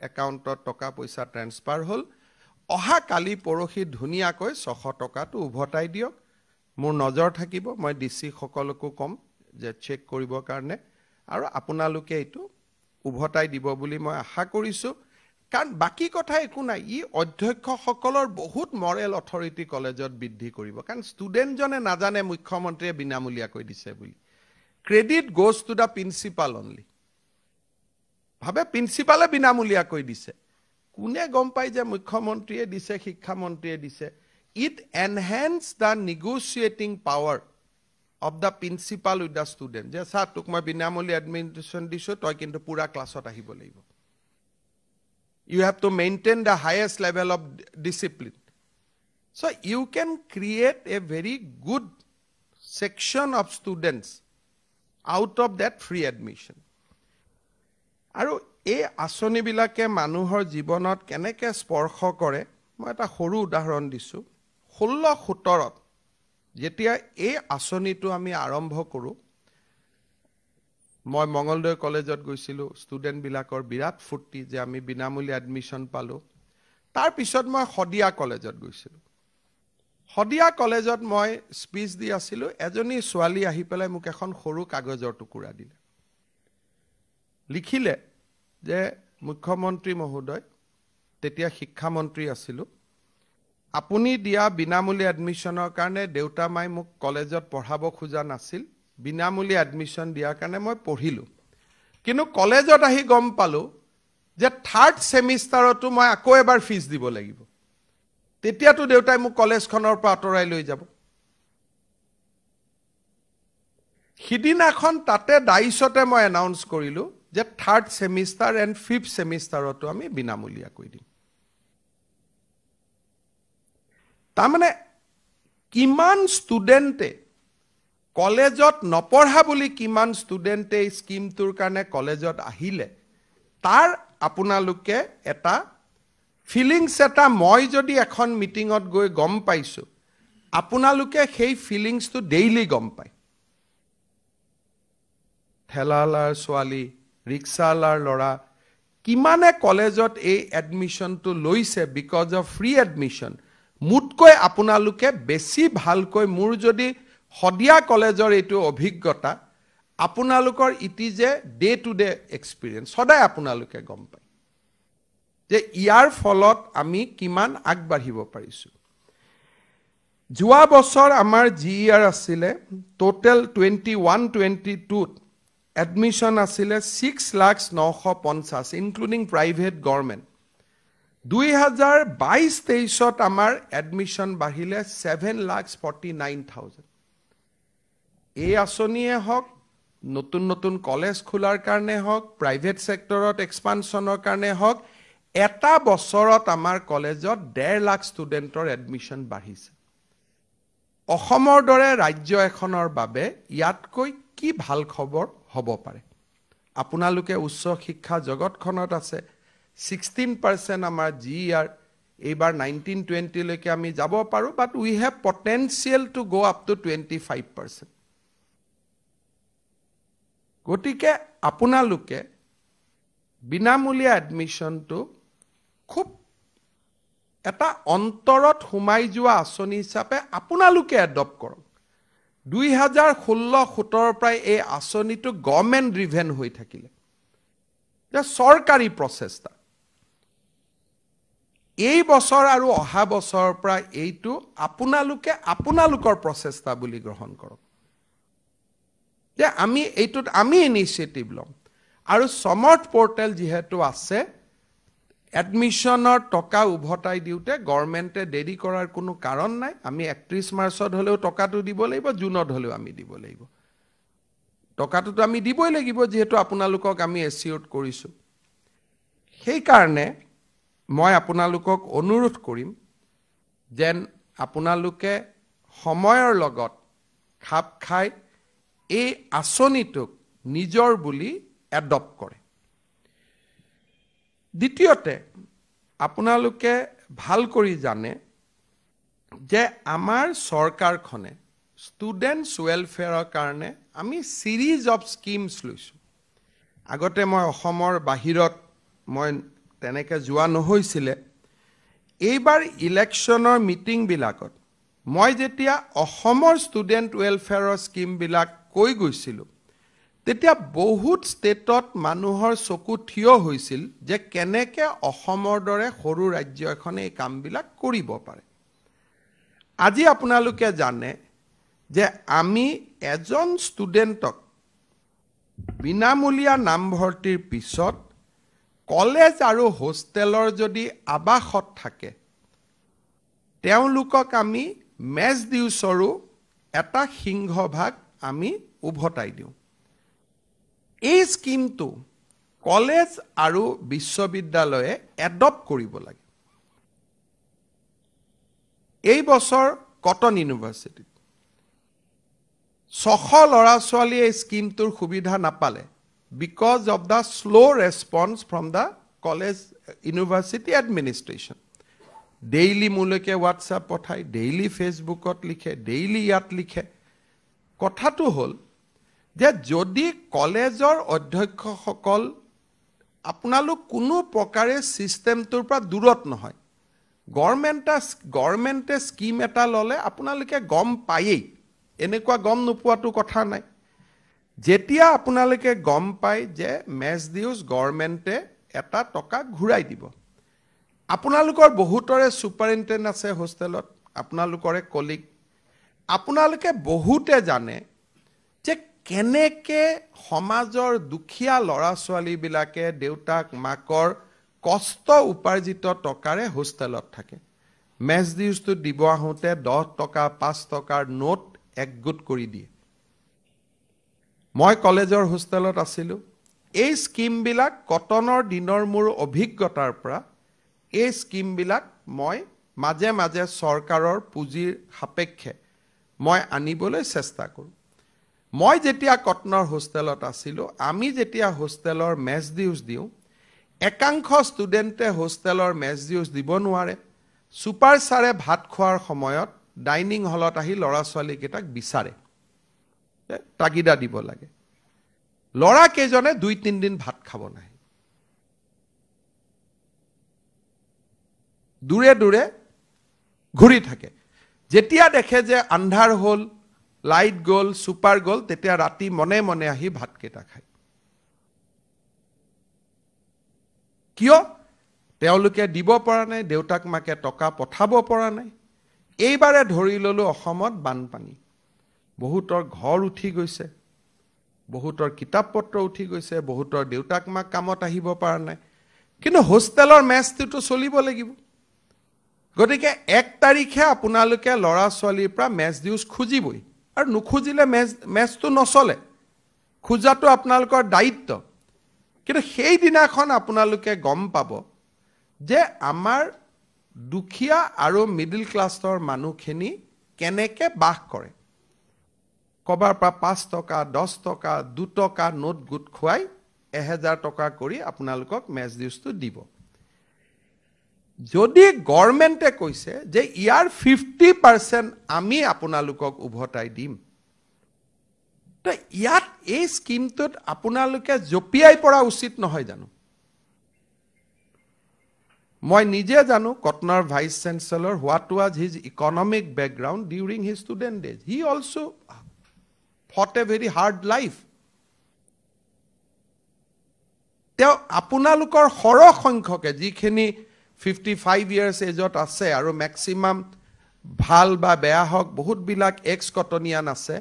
একাউণ্টত টকা পইচা ট্ৰান্সফাৰ হ'ল অহা কালি পৰহি ধুনিয়াকৈ 600 টকাটো উভতাই দিয়ক মোৰ নজৰ থাকিব মই ডিসি সকলকো কম যে চেক কৰিবৰ কাৰণে আৰু আপোনালোকে এটো উভতাই দিব বুলি মই আশা কৰিছো কাৰণ বাকি কথা একো নাই ই অধ্যক্ষ সকলৰ বহুত মৰেল অথৰিটি কলেজত বৃদ্ধি কৰিব কাৰণ ষ্টুডেণ্ট জনে নাজানে মুখ্যমন্ত্ৰীয়ে বিনামূলীয়া কৈ দিছে বুলি credit goes to the principal only ভাবে প্ৰিন্সিপালে বিনামূলীয়া কৈ দিছে কোনে গম পাই যে মুখ্যমন্ত্ৰীয়ে দিছে শিক্ষা মন্ত্ৰীয়ে দিছে it enhance the negotiating power of the principal with the student যে স্যার তোক মই বিনামূলীয়া এডমিশন দিছো তই কিন্তু পুরা ক্লাছত আহিব লাগিব you have to maintain the highest level of discipline so you can create a very good section of students out of that free admission আৰু এই আসনি বিলাকে মানুহৰ জীৱনত কেনেকৈ স্পৰ্শ কৰে মই এটা সৰু উদাহৰণ দিছো 16-17 যেতিয়া এই আসনিটো আমি আৰম্ভ কৰো মই মঙ্গলদৈ কলেজত গৈছিলো ষ্টুডেণ্ট বিলাকৰ বিৰাট ফুৰ্তি যে আমি বিনামূলীয়া এডমিশন পালো তাৰ পিছত মই হদিয়া কলেজত গৈছিলো হদিয়া কলেজত মই স্পিচ দি আছিলো এজনী ছোৱালী আহি পেলাই মোক এখন সৰু কাগজৰ টুকুৰা দিলে লিখিলে যে মুখ্যমন্ত্ৰী মহোদয় তেতিয়া শিক্ষা মন্ত্ৰী আছিলো আপুনি দিয়া বিনামূলীয়া এডমিশনৰ কাৰণে দেউতা মাই মোক কলেজত পঢ়াব খোজা নাছিল বিনামূলীয়া এডমিশন দিয়াৰ কাৰণে মই পঢ়িলো কিন্তু কলেজত আহি গম পালো যে 3rd সেমিষ্টাৰতো মই আকৌ এবাৰ ফিস দিব লাগিব তেতিয়াতো দেউতাই মোক কলেজখনৰ পৰা আঁতৰাই লৈ যাব হিদিনাখন তাতে ডাইছতে মই এনাউন্স কৰিলো যে 3rd সেমিষ্টাৰ এণ্ড 5th সেমিষ্টাৰতো আমি বিনামূলীয়া কৈ দিম তাৰমানে কিমান ষ্টুডেণ্টে কলেজত নপঢ়া বুলি কিমান ষ্টুডেণ্টে স্কিমটোৰ কাৰণে কলেজত আহিলে তাৰ আপোনালোকে এটা ফিলিংস এটা মই যদি এখন মিটিঙত গৈ গম পাইছো আপোনালোকে সেই ফিলিংসটো ডেইলি গম পায় ঠেলালাৰ ছোৱালী ৰিক্সালাৰ লৰা কিমানে কলেজত এই এডমিশনটো লৈছে বিকজ অফ ফ্ৰী এডমিশন মুটকৈ আপোনালোকে বেছি ভালকৈ মোৰ যদি হদিয়া কলেজৰ এইটো অভিজ্ঞতা আপোনালোকৰ it is a day to day experience সদায় আপোনালোকে গম পায় যে ইয়াৰ ফলত আমি কিমান আগবাঢ়িব পাৰিছো যোৱা বছৰ আমাৰ জিআৰ আছিলে টোটাল 21-22 এডমিশন আছিলে 6,950 ইনক্লুডিং প্ৰাইভেট গভৰ্ণমেণ্ট 2022-23 আমাৰ এডমিশন বাঢ়িলে 7,49,000 এই আঁচনিয়ে হওক নতুন নতুন কলেজ খোলাৰ কাৰণে হওক প্ৰাইভেট সেক্টৰত এক্সপানশনৰ কাৰণে হওক এটা বছৰত আমাৰ কলেজত 1.5 লাখ ষ্টুডেণ্টৰ এডমিশন বাঢ়িছে অসমৰ দৰে ৰাজ্য এখনৰ বাবে ইয়াতকৈ কি ভাল খবৰ হ'ব পাৰে আপোনালোকে উচ্চ শিক্ষা জগতখনত আছে 16% আমাৰ জিআৰ এইবাৰ 1920 লৈকে আমি যাব পাৰো but we have potential to go up to 25% গতিকে আপোনালোকে বিনামূলীয়া এডমিশনটো খুব এটা অন্তৰত হুমাই যোৱা আঁচনি হিচাপে আপোনালোকে এডপ্ট কৰক 2016-17 প্ৰায় এই আঁচনিটো গভৰ্ণমেণ্ট ড্ৰিভেন হৈ থাকিলে যে চৰকাৰী প্ৰচেষ্টা এই বছৰ আৰু অহা বছৰৰ পৰা এইটো আপোনালোকে আপোনালোকৰ প্ৰচেষ্টা বুলি গ্ৰহণ কৰক যে আমি ইনিচিয়েটিভ লম আৰু সমৰ্থ পোৰ্টেল যেহেতু আছে এডমিশনৰ টকা উভতাই দিওতে গভৰ্ণমেণ্টে দেৰি কৰাৰ কোনো কাৰণ নাই আমি 31 মাৰ্চত হলেও টকাটো দিব লাগিব জুনত হলেও আমি দিব লাগিব টকাটো আমি দিবই লাগিব যেহেতু আপোনালোকক আমি এচিউৰ্ড কৰিছো সেই কাৰণে মই আপোনালোকক অনুৰোধ কৰিম যেন আপোনালোকে সময়ৰ লগত খাপ খাই এই আঁচনিটোক নিজৰ বুলি এডপ্ট কৰে দ্বিতীয়তে আপোনালোকে ভাল কৰি জানে যে আমাৰ চৰকাৰখনে ষ্টুডেণ্টছ ৱেলফেয়াৰৰ কাৰণে আমি সিৰিজ অফ স্কিমছ লৈছো আগতে মই অসমৰ বাহিৰত মই তেনেকে যোৱা নহৈছিলে এইবাৰ ইলেকশ্যনৰ মিটিং বিলাকত মই যেতিয়া অসমৰ ষ্টুডেণ্ট ৱেলফেয়াৰৰ স্কিম বিলাক কৈ গৈছিলো তেতিয়া বহুত ষ্টেটত মানুহৰ চকু থিয় হৈছিল যে কেনেকে অসমৰ দৰে সৰু ৰাজ্য এখনে এই কামবিলাক কৰিব পাৰে আজি আপোনালোকে জানে যে আমি এজন ষ্টুডেণ্টক বিনামূলীয়া নামভৰ্তিৰ পিছত কলেজ আৰু হোষ্টেলৰ যদি আবাসত থাকে তেওঁলোকক আমি মেছ ডিউছৰো এটা সিংহভাগ আমি উভতাই দিওঁ এই স্কিমটো কলেজ আৰু বিশ্ববিদ্যালয়ে এডপ্ট কৰিব লাগে এই বছৰ কটন ইউনিভাৰ্চিটি 600 ল'ৰা ছোৱালী এই স্কিমটোৰ সুবিধা নাপালে because of the slow response from the college university administration daily মোলৈকে হোৱাটছআপ পঠায় ডেইলি ফেচবুকত লিখে ডেইলি ইয়াত লিখে কথাটো হ'ল যে যদি কলেজৰ অধ্যক্ষসকল আপোনালোক কোনো প্ৰকাৰে সিস্টেমটোৰ পৰা দূৰত নহয় গভৰ্ণমেণ্টে স্কিম এটা ললে আপোনালোকে গম পায়েই এনেকুৱা গম নোপোৱাটো কথা নাই যেতিয়া আপোনালোকে গম পায় যে মেছ ডিউজ গভৰ্ণমেণ্টে এটা টকা ঘূৰাই দিব আপোনালোকৰ বহুতৰে সুপাৰিনটেন্ডেন্ট আছে হোষ্টেলত আপোনালোকৰে কলিগ আপোনালোকে বহুতে জানে যে কেনেকে সমাজৰ দুখীয়া ল'ৰা ছোৱালী বিলাকে দেউতাক মাকৰ কষ্ট উপাৰ্জিত টকাৰে হোষ্টেলত থাকে মেছ ডিউজটো দিব আহোতে 10 টকা 5 টকাৰ নোট একগোট কৰি দিয়ে মই কলেজৰ হোষ্টেলত আছিলো এই স্কিম বিলাক কটনৰ দিনৰ মোৰ অভিজ্ঞতাৰ পৰা এই স্কিম বিলাক মই মাজে মাজে চৰকাৰৰ পুঁজিৰ সাপেক্ষে মই আনিবলৈ চেষ্টা কৰো মই যেতিয়া কটনৰ হোষ্টেলত আছিলো আমি যেতিয়া হোষ্টেলৰ মেছ ডিউজ দিও একাংশ ষ্টুডেণ্টে হোষ্টেলৰ মেছ ডিউজ দিব নোৱাৰে সুপাৰ সাৰে ভাত খোৱাৰ সময়ত ডাইনিং হলত আহি ল'ৰা ছোৱালী কেইটাক বিচাৰে তাগিদা দিব লাগে ল'ৰা কেজনে 2-3 দিন ভাত খাব নাই দূৰে দূৰে ঘূৰি থাকে যেতিয়া দেখে যে আন্ধাৰ হ'ল লাইট গ'ল সুপাৰ গ'ল তেতিয়া ৰাতি মনে মনে আহি ভাত কেইটা খায় কিয় তেওঁলোকে দিব পৰা নাই, দেউতাক মাকে টকা পঠাব পৰা নাই। এইবাৰে ধৰি ললো অসমত বানপানী, বহুতৰ ঘৰ উঠি গৈছে, বহুতৰ কিতাপ পত্ৰ উঠি গৈছে, বহুতৰ দেউতাক মাক কামত আহিব পৰা নাই, কিন্তু হোষ্টেলৰ মেছটো চলিব লাগিব। গতিকে 1 তাৰিখে আপোনালোকে ল'ৰা ছোৱালীৰ পৰা মেছ ডিউজ খুজিবই, আৰু নুখুজিলে মেছটো নচলে। খোজাটো আপোনালোকৰ দায়িত্ব। কিন্তু সেই দিনাখন আপোনালোকে গম পাব যে আমাৰ দুখীয়া আৰু মিডল ক্লাছৰ মানুহখিনি কেনেকে বাস কৰে। কবাৰ পৰা 5 টকা, 10 টকা, 2 টকা নোট গোট খুৱাই 1000 টকা কৰি আপোনালোকক মেছ ডিউজটো দিব। যদি গভৰ্ণমেণ্টে কৈছে যে ইয়াৰ 50% আমি আপোনালোকক উভতাই দিম, তো ইয়াত এই স্কিমটোত আপোনালোকে জপিয়াই পৰা উচিত নহয় জানো? মই নিজে জানো কটনৰ ভাইচ চেঞ্চেলৰ what was his economic background during his student days. He also fought a very hard life. তেওঁ আপোনালোকৰ সৰহ সংখ্যকে যিখিনি 55 ইয়াৰ্ছ এজত আছে আৰু মেক্সিমাম ভাল বা বেয়া হওক বহুতবিলাক এক্স কটনিয়ান আছে,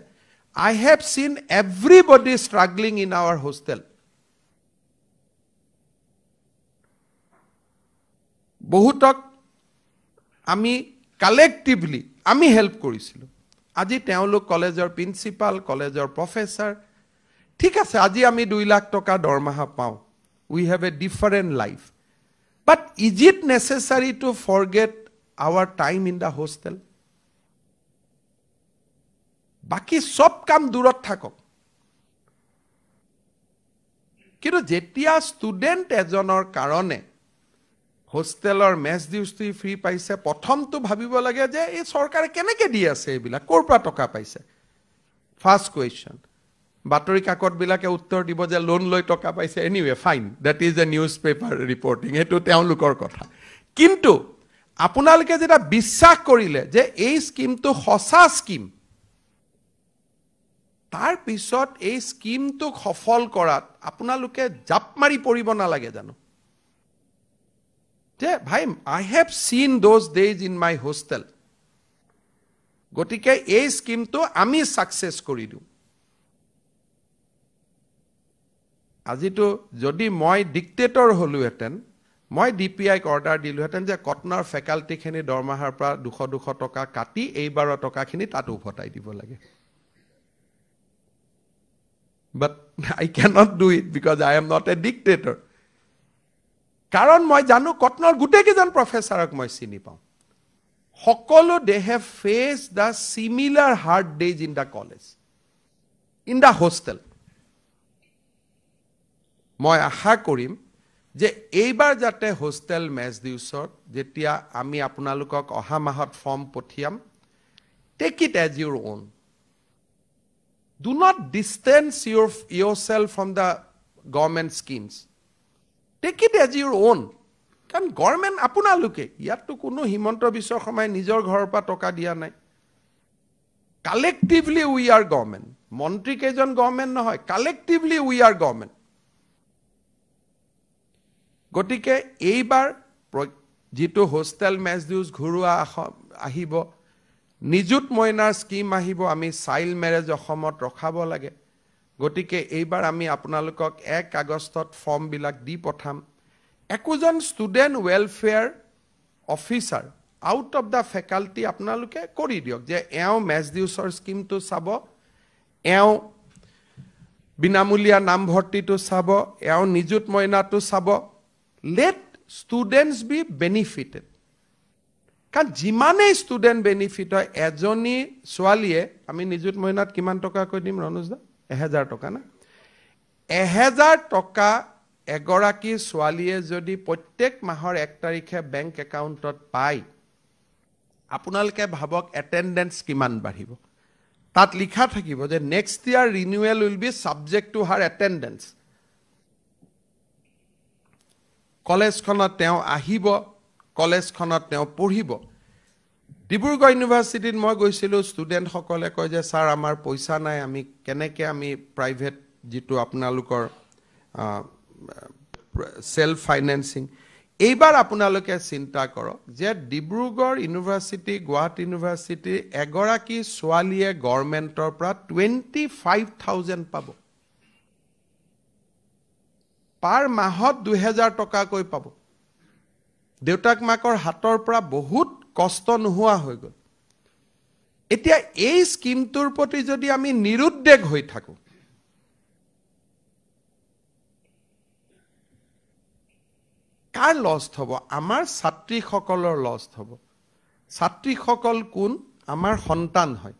I have seen everybody struggling in our hostel. বহুতক আমি কালেক্টিভলি আমি হেল্প কৰিছিলোঁ। আজি তেওঁলোক কলেজৰ প্ৰিন্সিপাল, কলেজৰ প্ৰফেচাৰ। ঠিক আছে, আজি আমি 2 লাখ টকা দৰমহা পাওঁ। We have a different life. But is it necessary to forget our time in the hostel? বাকি সব কাম দূৰত থাকক, কিন্তু যেতিয়া ষ্টুডেণ্ট এজনৰ কাৰণে হোষ্টেলৰ মেছ ডিউজটো ফ্ৰী পাইছে, প্ৰথমটো ভাবিব লাগে যে এই চৰকাৰে কেনেকৈ দি আছে, এইবিলাক ক'ৰ পৰা টকা পাইছে। First question. বাতৰি কাকতবিলাকে উত্তৰ দিব যে লোন লৈ টকা পাইছে। Anyway fine, that is a news paper reporting, সেইটো তেওঁলোকৰ কথা। কিন্তু আপোনালোকে যেতিয়া বিশ্বাস কৰিলে যে এই স্কিমটো সঁচা স্কিম, তাৰ পিছত এই স্কিমটোক সফল কৰাত আপোনালোকে জাপ মাৰি পৰিব নালাগে জানো? যে ভাই, আই হেভ চিন those days in my hostel, গতিকে এই স্কিমটো আমি ছাকচেছ কৰি দিওঁ। আজিতো যদি মই ডিক্টেটৰ হলোহেঁতেন, মই DPIক অৰ্ডাৰ দিলোহেঁতেন যে কটনৰ ফেকাল্টিখিনি দৰমহাৰ পৰা 200 টকা কাটি এইবাৰৰ টকাখিনি তাত উভতাই দিব লাগে। But I cannot do it because I am not a dictator. কাৰণ মই জানো কটনৰ গোটেইকেইজন প্ৰফেচাৰক মই চিনি পাওঁ। সকলো they have faced the similar hard days in the college, in the hostel. মই আশা কৰিম যে এইবাৰ যাতে হোষ্টেল মেছ ডিউজত যেতিয়া আমি আপোনালোকক অহা মাহত ফৰ্ম পঠিয়াম, take it as your own. Do not distance yourself from the government schemes. Take it as your own. কাৰণ গভৰ্ণমেণ্ট আপোনালোকে, ইয়াততো কোনো হিমন্ত বিশ্ব শৰ্মাই নিজৰ ঘৰৰ পৰা টকা দিয়া নাই। Collectively we are government. মন্ত্ৰী কেইজন গভৰ্ণমেণ্ট নহয়, কালেক্টিভলি উই আৰ গভৰ্ণমেণ্ট। গতিকে এইবাৰ যিটো হোষ্টেল মেছ ডিউজ ঘূৰোৱা আহিব, নিযুত মইনাৰ স্কিম আহিব, আমি চাইল্ড মেৰেজ অসমত ৰখাব লাগে। গতিকে এইবাৰ আমি আপোনালোকক 1 আগষ্টত ফৰ্মবিলাক দি পঠাম। একোজন student welfare officer out of the faculty আপোনালোকে কৰি দিয়ক যে এওঁ মেছ ডিউজৰ স্কিমটো চাব, এওঁ বিনামূলীয়া নামভৰ্তিটো চাব, এওঁ নিযুত মইনাটো চাব। Let students be benefited. কাৰণ যিমানেই ষ্টুডেণ্ট বেনিফিট হয়, এজনী ছোৱালীয়ে আমি নিযুত মইনাত কিমান টকাকৈ দিম ৰনোজ দা? 1000 টকা না? 1000 টকা এগৰাকী ছোৱালীয়ে যদি প্ৰত্যেক মাহৰ 1 তাৰিখে বেংক একাউণ্টত পায়, আপোনালোকে ভাবক এটেণ্ডেঞ্চ কিমান বাঢ়িব। তাত লিখা থাকিব যে next year renewal will be subject to her attendance. কলেজখনত তেওঁ আহিব, কলেজখনত তেওঁ পঢ়িব। ডিব্ৰুগড় ইউনিভাৰ্চিটিত মই গৈছিলোঁ, ষ্টুডেণ্টসকলে কয় যে ছাৰ আমাৰ পইচা নাই, আমি কেনেকৈ আমি প্ৰাইভেট যিটো আপোনালোকৰ চেল্ফ ফাইনেন্সিং, এইবাৰ আপোনালোকে চিন্তা কৰক যে ডিব্ৰুগড় ইউনিভাৰ্চিটি গুৱাহাটী ইউনিভাৰ্চিটি এগৰাকী ছোৱালীয়ে গভৰ্ণমেণ্টৰ পৰা 25,000 পাব পাৰ মাহত 2,000 টকাকৈ পাব দেউতাক মাকৰ হাতৰ পৰা বহুত কষ্ট নোহোৱা হৈ গ'ল এতিয়া এই স্কিমটোৰ প্ৰতি যদি আমি নিৰুদ্দেশ হৈ থাকো কাৰ লষ্ট হ'ব আমাৰ ছাত্ৰীসকলৰ লষ্ট হ'ব ছাত্ৰীসকল কোন আমাৰ সন্তান হয়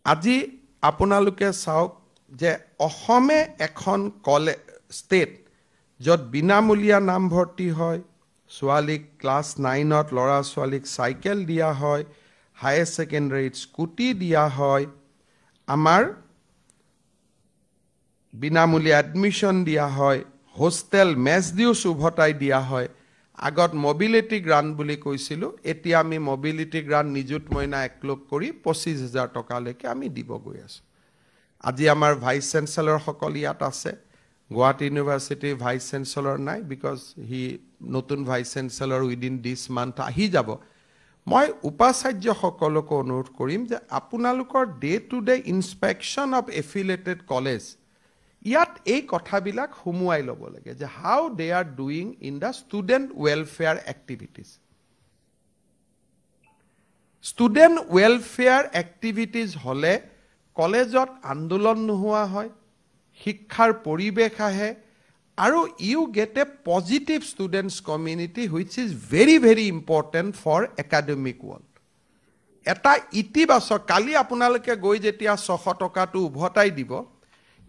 আজি আপোনালোকে চাওক যে অসমে এখন ষ্টেট য'ত বিনামূলীয়া নামভৰ্তি হয় ছোৱালীক ক্লাছ 9ত ল'ৰা ছোৱালীক চাইকেল দিয়া হয় হায়াৰ ছেকেণ্ডাৰীত স্কুটি দিয়া হয় আমাৰ বিনামূলীয়া এডমিশন দিয়া হয় হোষ্টেল মেছ দিও সুভতাই দিয়া হয় আগত মোবিলিটি গ্ৰান্ট বুলি কৈছিলো এতিয়া আমি মোবিলিটি গ্ৰান্ট নিযুত মইনা একলগ কৰি 25,000 টকালৈকে আমি দিব গৈ আছো আজি আমাৰ ভাইস চেঞ্চেলৰ সকল ইয়াত আছে গুৱাহাটী ইউনিভাৰ্চিটি ভাইস চেঞ্চেলৰ নাই বিকজ হি নতুন vice chancellor within this month আহি যাব মই উপাচাৰ্য সকলক অনুৰোধ কৰিম যে আপোনালোকৰ day to day inspection of affiliated college ইয়াত এই কথাবিলাক হুমুৱাই ল'ব লাগে যে how they are doing in the student welfare activities student welfare activities হ'লে কলেজত আন্দোলন নোহোৱা হয় শিক্ষাৰ পৰিৱেশ আহে আৰু you get a positive students community which is very very important for academic world এটা ইতিবাচক কালি আপোনালোকে গৈ যেতিয়া 600 টকাটো উভতাই দিব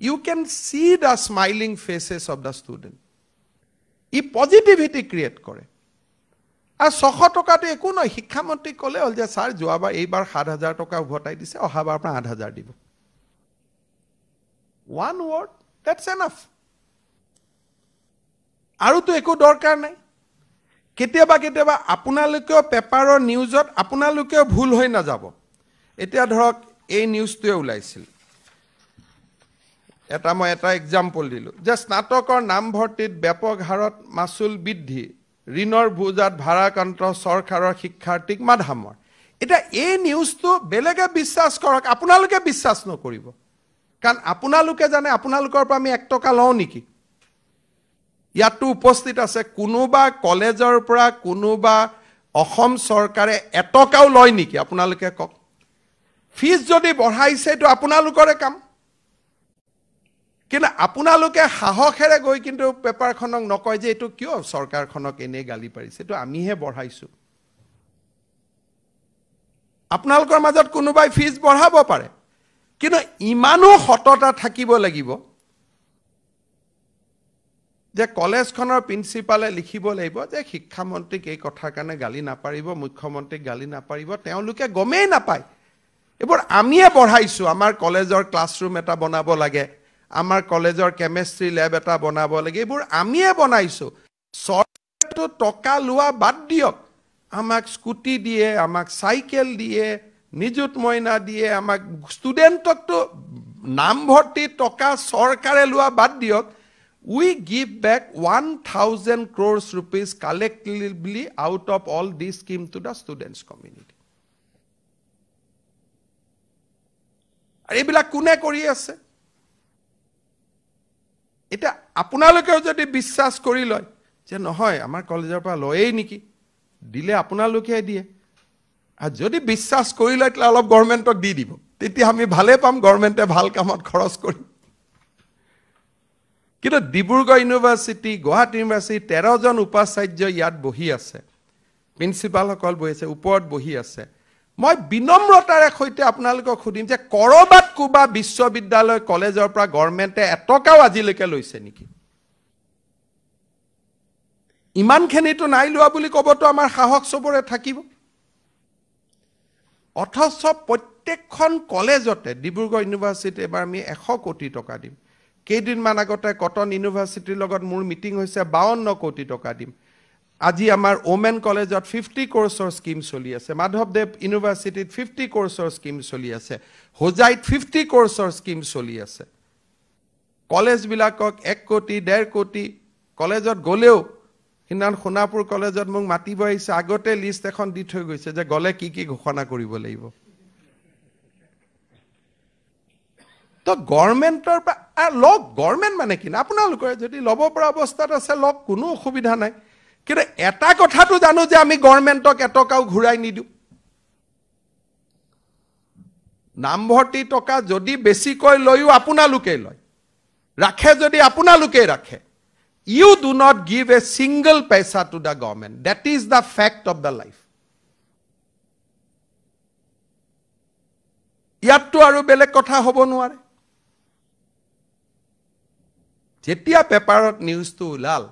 you can see the smiling faces of the student E positivity create কৰে আৰু 600 টকাটো একো নহয় শিক্ষামন্ত্ৰী ক'লে হ'ল যে স্যাৰ যোৱাবাৰ এইবাৰ 7,000 টকা উভতাই দিছে অহাবাৰ পৰা 8,000 দিব one word that's enough আৰু তো একো দৰকাৰ নাই কেতিয়াবা কেতিয়াবা আপোনালোকেও পেপাৰৰ নিউজত আপোনালোকেও ভুল হৈ নাযাব এতিয়া ধৰক এই নিউজটোৱে ওলাইছিল মই এটা এক্সাম্পল দিলো যে স্নাতকৰ নামভৰ্তিত ব্যাপক হাৰত মাসুল বৃদ্ধি ঋণৰ বোজাত ভাৰাক্ৰান্ত চৰকাৰৰ শিক্ষাৰ্থীক মাধামৰ এটা এই নিউজটো বেলেগে বিশ্বাস কৰক আপোনালোকে বিশ্বাস নকৰিব কাৰণ আপোনালোকে জানে আপোনালোকৰ পৰা আমি 1 টকা লওঁ নেকি ইয়াতো উপস্থিত আছে কোনোবা কলেজৰ পৰা কোনোবা অসম চৰকাৰে 1 টকাও লয় নেকি আপোনালোকে কক ফিজ যদি বঢ়াইছে তো আপোনালোকৰে কাম কিন্তু আপোনালোকে সাহসেৰে গৈ কিন্তু পেপাৰখনক নকয় যে এটো কিয় সৰকাৰখনক এনে গালি পাৰিছে এটো আমিহে বঢ়াইছো আপোনালোকৰ মাজত কোনোবাই ফিজ বঢ়াব পাৰে কিন্তু ইমানো হতটা থাকিব লাগিব যে কলেজখনৰ প্ৰিন্সিপালে লিখিব লাগিব যে শিক্ষামন্ত্ৰীক এই কথাৰ কাৰণে গালি নাপাৰিব মুখ্যমন্ত্ৰীক গালি নাপাৰিব তেওঁলোকে গমেই নাপায় এবোৰ আমিয়ে বঢ়াইছো আমাৰ কলেজৰ ক্লাছৰুম এটা বনাব লাগে আমাৰ কলেজৰ কেমিষ্ট্ৰি ল্যাব এটা বনাব লাগে এবোৰ আমিয়ে বনাইছো সৰকাৰটো টকা লোৱা বাদ দিয়ক আমাক স্কুটি দিয়ে আমাক সাইকেল দিয়ে নিযুত মইনা দিয়ে আমাক ষ্টুডেণ্টকটো নামভৰ্তি টকা সৰকাৰে লোৱা বাদ দিয়ক we give back 1,000 crores rupees collectively out of all this scheme to the students community আৰু এইবিলাক কোনে কৰি আছে এটা আপোনালোকেও যদি বিশ্বাস কৰি লয় যে নহয় আমাৰ কলেজৰ পৰা লয়েই নেকি দিলে আপোনালোকে দিয়ে আৰু যদি বিশ্বাস কৰি লয় তাহলে অলপ গভৰ্ণমেণ্টক দি দিব তেতিয়া আমি ভালে পাম গভৰ্ণমেণ্টে ভাল কামত খৰচ কৰি কিন্তু ডিব্ৰুগড় ইউনিভাৰ্চিটি গুৱাহাটী ইউনিভাৰ্চিটি 13 জন উপাচাৰ্য ইয়াত বহি আছে প্ৰিন্সিপাল সকল বহি আছে ওপৰত বহি আছে মই বিনম্ৰতাৰে সৈতে আপোনালোকক খুদিম যে কৰবাত কুবা বিশ্ববিদ্যালয় কলেজৰ পৰা গভৰ্ণমেণ্টে এটকাও আজিলৈকে লৈছে নেকি ইমানখিনিটো নাই লোৱা বুলি কবতো আমাৰ সাহস সবৰে থাকিব অথচ প্ৰত্যেকখন কলেজতে ডিব্ৰুগড় ইউনিভাৰ্চিটি এবাৰ আমি 100 কোটি টকা দিম কেইদিনমান আগতে কটন ইউনিভাৰ্চিটিৰ লগত মোৰ মিটিং হৈছে 52 কোটি টকা দিম আজি আমাৰ ওমেন কলেজত 50 কোৰ্ছৰ স্কিম চলি আছে মাধৱদেৱ ইউনিভাৰ্চিটিত 50 কোৰ্ছৰ স্কিম চলি আছে হোজাইত 50 কোৰ্ছৰ স্কিম চলি আছে কলেজবিলাকক 1 কোটি 1.5 কোটি কলেজত গলেও সিনান সোনাপুৰ কলেজত মোক মাতিব আহিছে আগতে লিষ্ট এখন দি থৈ গৈছে যে গলে কি কি ঘোষণা কৰিব লাগিব তো গভৰ্ণমেণ্টৰ লক গভৰ্ণমেণ্ট মানে কি আপোনালোকৰ যদি লব পৰা অৱস্থাত আছে লক কোনো অসুবিধা নাই কিন্তু এটা কথাটো জানো যে আমি গভৰ্ণমেণ্টক এটকাও ঘূৰাই নিদিও নামভৰ্তি টকা যদি বেছিকৈ লয়ও আপোনালোকে লয় ৰাখে যদি আপোনালোকে ৰাখে you do not give a single paisa to the government that is the fact of the life ইয়াতটো আৰু বেলেগ কথা হ'ব নোৱাৰে যেতিয়া পেপাৰত নিউজটো ওলাল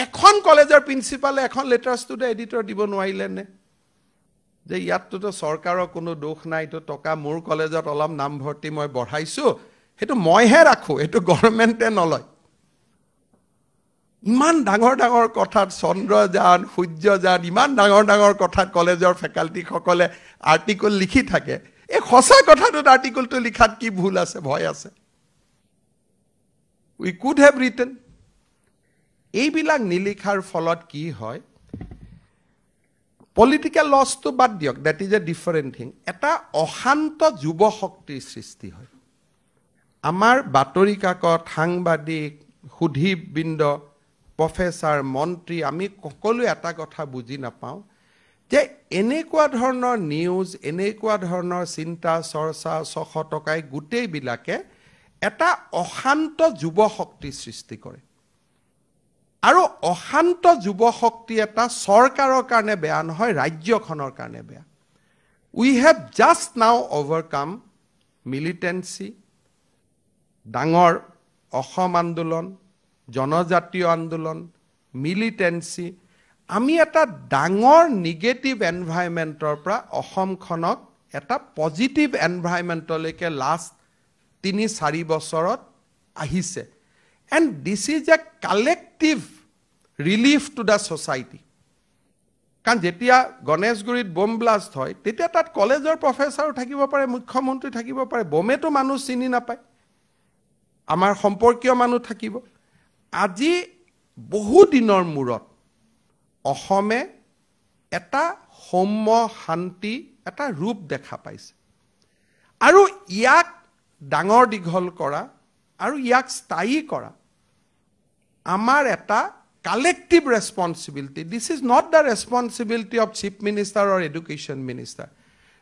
এখন কলেজৰ প্ৰিন্সিপালে এখন লেটাৰ্ছ টু দ্য এডিটৰ দিব নোৱাৰিলে নে যে ইয়াতটো তো চৰকাৰৰ কোনো দোষ নাই তো টকা মোৰ কলেজত অলপ নামভৰ্তি মই বঢ়াইছো হেতু মইহে ৰাখো হেতু গভৰ্ণমেণ্টে নলয় ইমান ডাঙৰ ডাঙৰ কথাত চন্দ্ৰযান সূৰ্যযান ইমান ডাঙৰ ডাঙৰ কথাত কলেজৰ ফেকাল্টি সকলে আৰ্টিকল লিখি থাকে এই খসা কথাটোত আৰ্টিকলটো লিখাত কি ভুল আছে ভয় আছে we could have written এইবিলাক নিলিখাৰ ফলত কি হয় পলিটিক্যাল লস তো বাদ দিয়ক that is a different thing এটা অশান্ত যুৱ শক্তিৰ সৃষ্টি হয় আমাৰ বাতৰি কাকত সাংবাদিক সুধীবৃন্দ প্ৰফেসৰ মন্ত্ৰী আমি সকলো এটা কথা বুজি নাপাওঁ যে এনেকুৱা ধৰণৰ নিউজ এনেকুৱা ধৰণৰ চিন্তা চৰ্চা 600 টকাই গুটেই বিলাকে এটা অশান্ত যুৱ শক্তি সৃষ্টি কৰে আৰু অশান্ত যুৱ শক্তি এটা চৰকাৰৰ কাৰণে বেয়া নহয় ৰাজ্যখনৰ কাৰণে বেয়া we have just now overcome militancy ডাঙৰ অসম আন্দোলন জনজাতীয় আন্দোলন মিলিটেন্সি আমি এটা ডাঙৰ নেগেটিভ এনভায়ৰনমেন্টৰ পৰা অসমখনক এটা পজিটিভ এনভায়ৰনমেন্টলৈকে লাষ্ট 3-4 বছৰত আহিছে and this is a collective relief to the society কাৰণ যেতিয়া গণেশগুৰিত বম ব্লাষ্ট হয় তেতিয়া তাত কলেজৰ প্ৰফেসৰ থাকিব পাৰে মুখ্যমন্ত্ৰী থাকিব পাৰে বমেটো মানুহ চিনি নাপায় আমাৰ সম্পৰ্কীয় মানুহ থাকিব আজি বহু দিনৰ মূৰত অসমে এটা সৌম্য শান্তি এটা ৰূপ দেখা পাইছে আৰু ইয়াক ডাঙৰ দীঘল কৰা আৰু ইয়াক স্থায়ী কৰা আমাৰ এটা collective responsibility this is not the responsibility of chief minister or education minister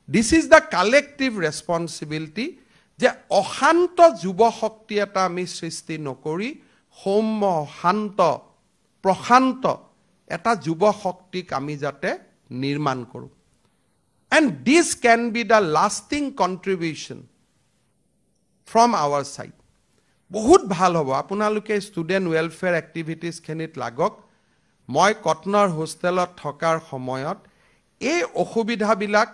this is the collective responsibility যে অশান্ত যুৱ শক্তি এটা আমি সৃষ্টি নকৰি সৌম্য শান্ত প্ৰশান্ত এটা যুৱ শক্তিক আমি যাতে নিৰ্মাণ কৰো and this can be the lasting contribution from our side বহুত ভাল হ'ব আপোনালোকে ষ্টুডেন্ট ওয়েলফেয়াৰ এক্টিভিটিজ খেনিত লাগক মই কটনৰ হোষ্টেলত থকাৰ সময়ত এই অসুবিধাবিলাক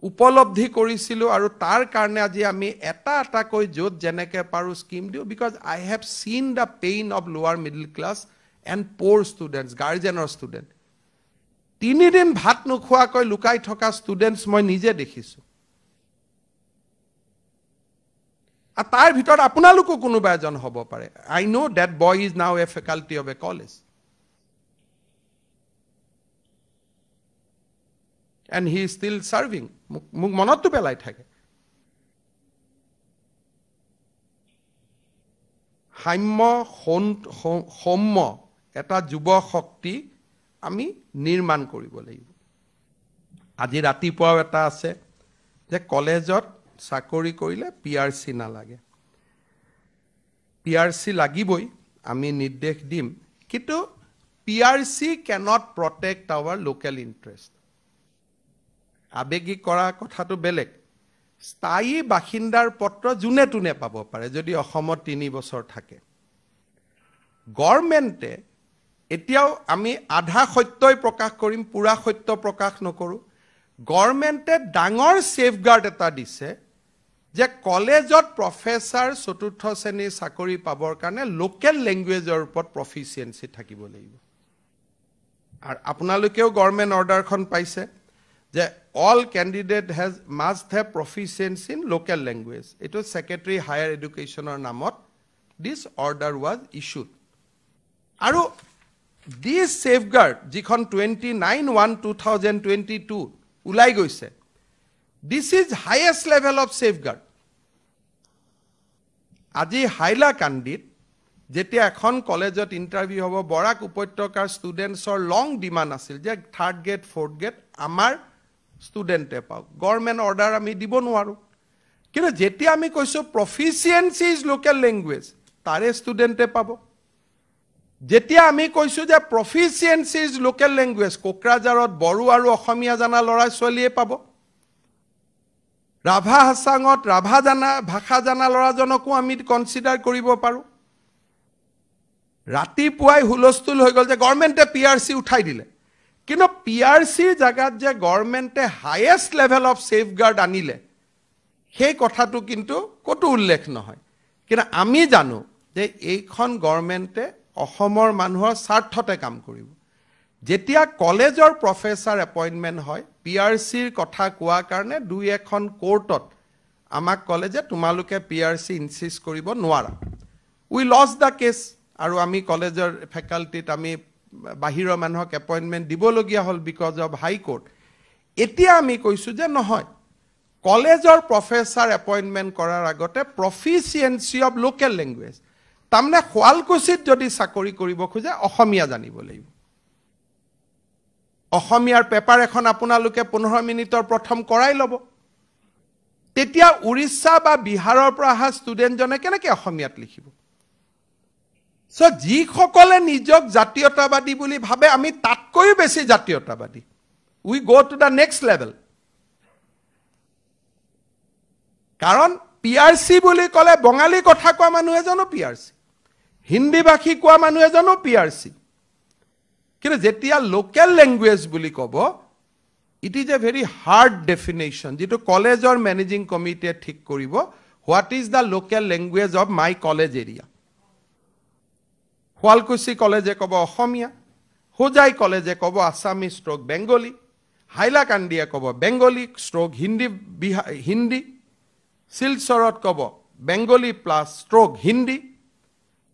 উপলব্ধি কৰিছিলো আৰু তাৰ কাৰণে আজি আমি এটা কৈ যত জেনেকে পাৰো স্কিম দিও because I have seen the pain of lower middle class and poor students guardianor student 3 দিন ভাত নোখোৱাকৈ লুকাই থকা ষ্টুডেন্টস মই নিজে দেখিছো আতাৰ ভিতৰত আপোনালোকো কোনোবা এজন হ'ব পাৰে I know that boy is now a faculty of a college and he is still serving মোক মনতো পেলাই থাকে সৌম্য এটা যুৱ শক্তি আমি নিৰ্মাণ কৰিব লাগিব আজি ৰাতিপুৱা এটা আছে যে কলেজত চাকৰি কৰিলে পিআৰসি নালাগে পিআৰসি লাগিবই আমি নিৰ্দেশ দিম কিন্তু পিআৰসি cannot protect our local interest আবেগিক কৰা কথাটো বেলেগ স্থায়ী বাসিন্দাৰ পত্ৰ জুনে তুনে পাব পাৰে যদি অসমত 3 বছৰ থাকে গভৰ্ণমেণ্টে এতিয়াও আমি আধা সত্যই প্ৰকাশ কৰিম পুৰা সত্য প্ৰকাশ নকৰো গভৰ্ণমেণ্টে ডাঙৰ সেফগাৰ্ড এটা দিছে যে কলেজত প্ৰফেসৰ চতুৰ্থ শ্ৰেণীৰ চাকৰি পাবৰ কাৰণে লোকেল ল্যাঙ্গুৱেজৰ ওপৰত প্ৰফিচিয়েন্সি থাকিব লাগিব আৰু আপোনালোকেও গভৰ্ণমেণ্ট অৰ্ডাৰখন পাইছে যে all candidate must have proficiency in local language এটো সেক্ৰেটাৰী হায়াৰ এডুকেশনৰ নামত this order was issued. আৰু this safeguard যিখন 29/1/2022 উলাই গৈছে, this is highest level of safeguard. আজি হাইলাকান্দিত যেতিয়া এখন কলেজত ইন্টাৰভিউ হ'ব, বৰাক উপত্যকাৰ ষ্টুডেণ্টছৰ লং ডিমাণ্ড আছিল যে 3rd grade 4th grade আমাৰ ষ্টুডেণ্টে পাওক, গভৰ্ণমেণ্ট অৰ্ডাৰ আমি দিব নোৱাৰোঁ। কিন্তু যেতিয়া আমি কৈছোঁ প্ৰফিচিয়েঞ্চি ইজ লোকেল লেংগুৱেজ, তাৰে ষ্টুডেণ্টে পাব। যেতিয়া আমি কৈছোঁ যে প্ৰফিচিয়েঞ্চি ইজ লোকেল লেংগুৱেজ, কোকৰাঝাৰত বড়ো আৰু অসমীয়া জানা ল'ৰা ছোৱালীয়ে পাব। ৰাভা হাছাঙত ৰাভা জানা ভাষা জানা ল'ৰাজনকো আমি কনচিডাৰ কৰিব পাৰোঁ। ৰাতিপুৱাই হুলস্থুল হৈ গ'ল যে গভৰ্ণমেণ্টে PRC উঠাই দিলে, কিন্তু PRCৰ জাগাত যে গভৰ্ণমেণ্টে হাইয়েষ্ট লেভেল অফ ছেফগাৰ্ড আনিলে, সেই কথাটো কিন্তু ক'তো উল্লেখ নহয়। কিন্তু আমি জানো যে এইখন গভৰ্ণমেণ্টে অসমৰ মানুহৰ স্বাৰ্থতে কাম কৰিব। যেতিয়া কলেজৰ প্ৰফেচাৰ এপইণ্টমেণ্ট হয়, PRCৰ কথা কোৱাৰ কাৰণে 2-1খন কোৰ্টত আমাক ক'লে যে তোমালোকে PRC ইনচিষ্ট কৰিব নোৱাৰা। উই লছ দ্য কেছ, আৰু আমি কলেজৰ ফেকাল্টিত আমি বাহিৰৰ মানুহক এপইণ্টমেণ্ট দিবলগীয়া হ'ল বিকজ অফ হাই কোৰ্ট। এতিয়া আমি কৈছোঁ যে নহয়, কলেজৰ প্ৰফেচাৰ এপইণ্টমেণ্ট কৰাৰ আগতে প্ৰফিচিয়েঞ্চি অফ লোকেল লেংগুৱেজ, তাৰমানে শুৱালকুছিত যদি চাকৰি কৰিব খোজে অসমীয়া জানিব লাগিব। অসমীয়াৰ পেপাৰ এখন আপোনালোকে 15 মিনিটৰ প্ৰথম কৰাই ল'ব। তেতিয়া উৰিষ্যা বা বিহাৰৰ পৰা অহা ষ্টুডেণ্টজনে কেনেকৈ অসমীয়াত লিখিব? চ' যিসকলে নিজক জাতীয়তাবাদী বুলি ভাবে, আমি তাতকৈও বেছি জাতীয়তাবাদী। উই গ' টু দ্য নেক্সট লেভেল। কাৰণ PRC বুলি ক'লে বঙালী কথা কোৱা মানুহ এজনো PRC, হিন্দী ভাষী কোৱা মানুহ এজনো PRC। কিন্তু যেতিয়া লোকেল লেংগুৱেজ বুলি ক'ব, it is A very hard definition, যিটো কলেজৰ মেনেজিং কমিটিয়ে ঠিক কৰিব, what is the local language of my college area. Sualkuchi কলেজে ক'ব অসমীয়া, হোজাই কলেজে ক'ব আছামিজ ষ্ট্ৰক বেংগলী, হাইলাকান্দিয়ে ক'ব বেংগলী ষ্ট্ৰক হিন্দী, শিলচৰত ক'ব বেংগলী প্লাছ ষ্ট্ৰক হিন্দী,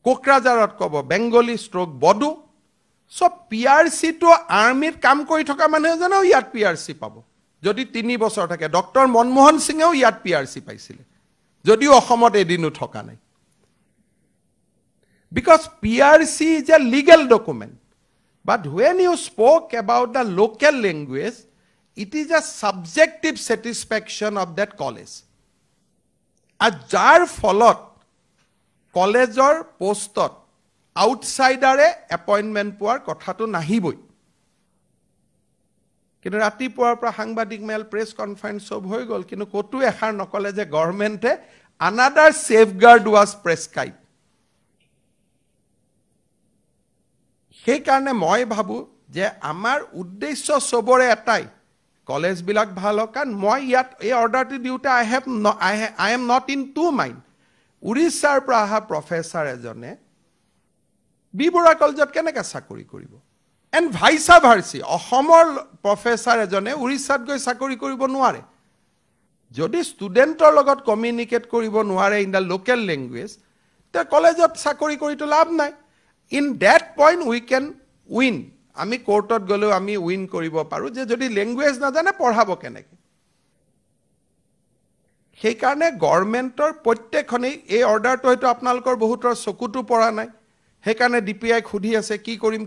কোকৰাঝাৰত ক'ব বেংগলী ষ্ট্ৰক বড়ো। চ' PRCটো আৰ্মিত কাম কৰি থকা মানুহ এজনেও ইয়াত PRC পাব যদি 3 বছৰ থাকে। ডক্টৰ মনমোহন সিঙেও ইয়াত PRC পাইছিলে, যদিও অসমত এদিনো থকা নাই। Because PRC is a legal document. But when you spoke about the local language, it is a subjective satisfaction of that college. আর যাৰ ফলত কলেজৰ পোষ্টত আউটসাইডাৰে এপইণ্টমেণ্ট পোৱাৰ কথাটো নাহিবই। কিন্তু ৰাতিপুৱাৰ পৰা সাংবাদিক মেল, প্ৰেছ কনফাৰেন্স চব হৈ গ'ল, কিন্তু ক'তো এষাৰ নকলে যে গভৰ্ণমেণ্টে আনাদাৰ ছেফগাৰ্ড ৱাজ প্ৰেছক্ৰাইব। সেইকাৰণে মই ভাবোঁ যে আমাৰ উদ্দেশ্য চবৰে এটাই, কলেজবিলাক ভাল হওক। কাৰণ মই ইয়াত এই অৰ্ডাৰটো দিওঁতে I am not in to mind. উৰিষ্যাৰ পৰা অহা প্ৰফেচাৰ এজনে বি বৰুৱা কলেজত কেনেকৈ চাকৰি কৰিব? এণ্ড ভাইচা ভাৰ্চি, অসমৰ প্ৰফেচাৰ এজনে উৰিষ্যাত গৈ চাকৰি কৰিব নোৱাৰে। যদি ষ্টুডেণ্টৰ লগত কমিউনিকেট কৰিব নোৱাৰে ইন দ্য লোকেল লেংগুৱেজ, তে কলেজত চাকৰি কৰিতো লাভ নাই। In that point we can win. আমি কোৰ্টত গ'লেও আমি উইন কৰিব পাৰোঁ যে যদি লেংগুৱেজ নাজানে পঢ়াব কেনেকৈ। সেইকাৰণে গভৰ্ণমেণ্টৰ প্ৰত্যেকখনেই এই অৰ্ডাৰটো হয়তো আপোনালোকৰ বহুতৰ চকুতো পৰা নাই। সেইকাৰণে DPIক সুধি আছে কি কৰিম,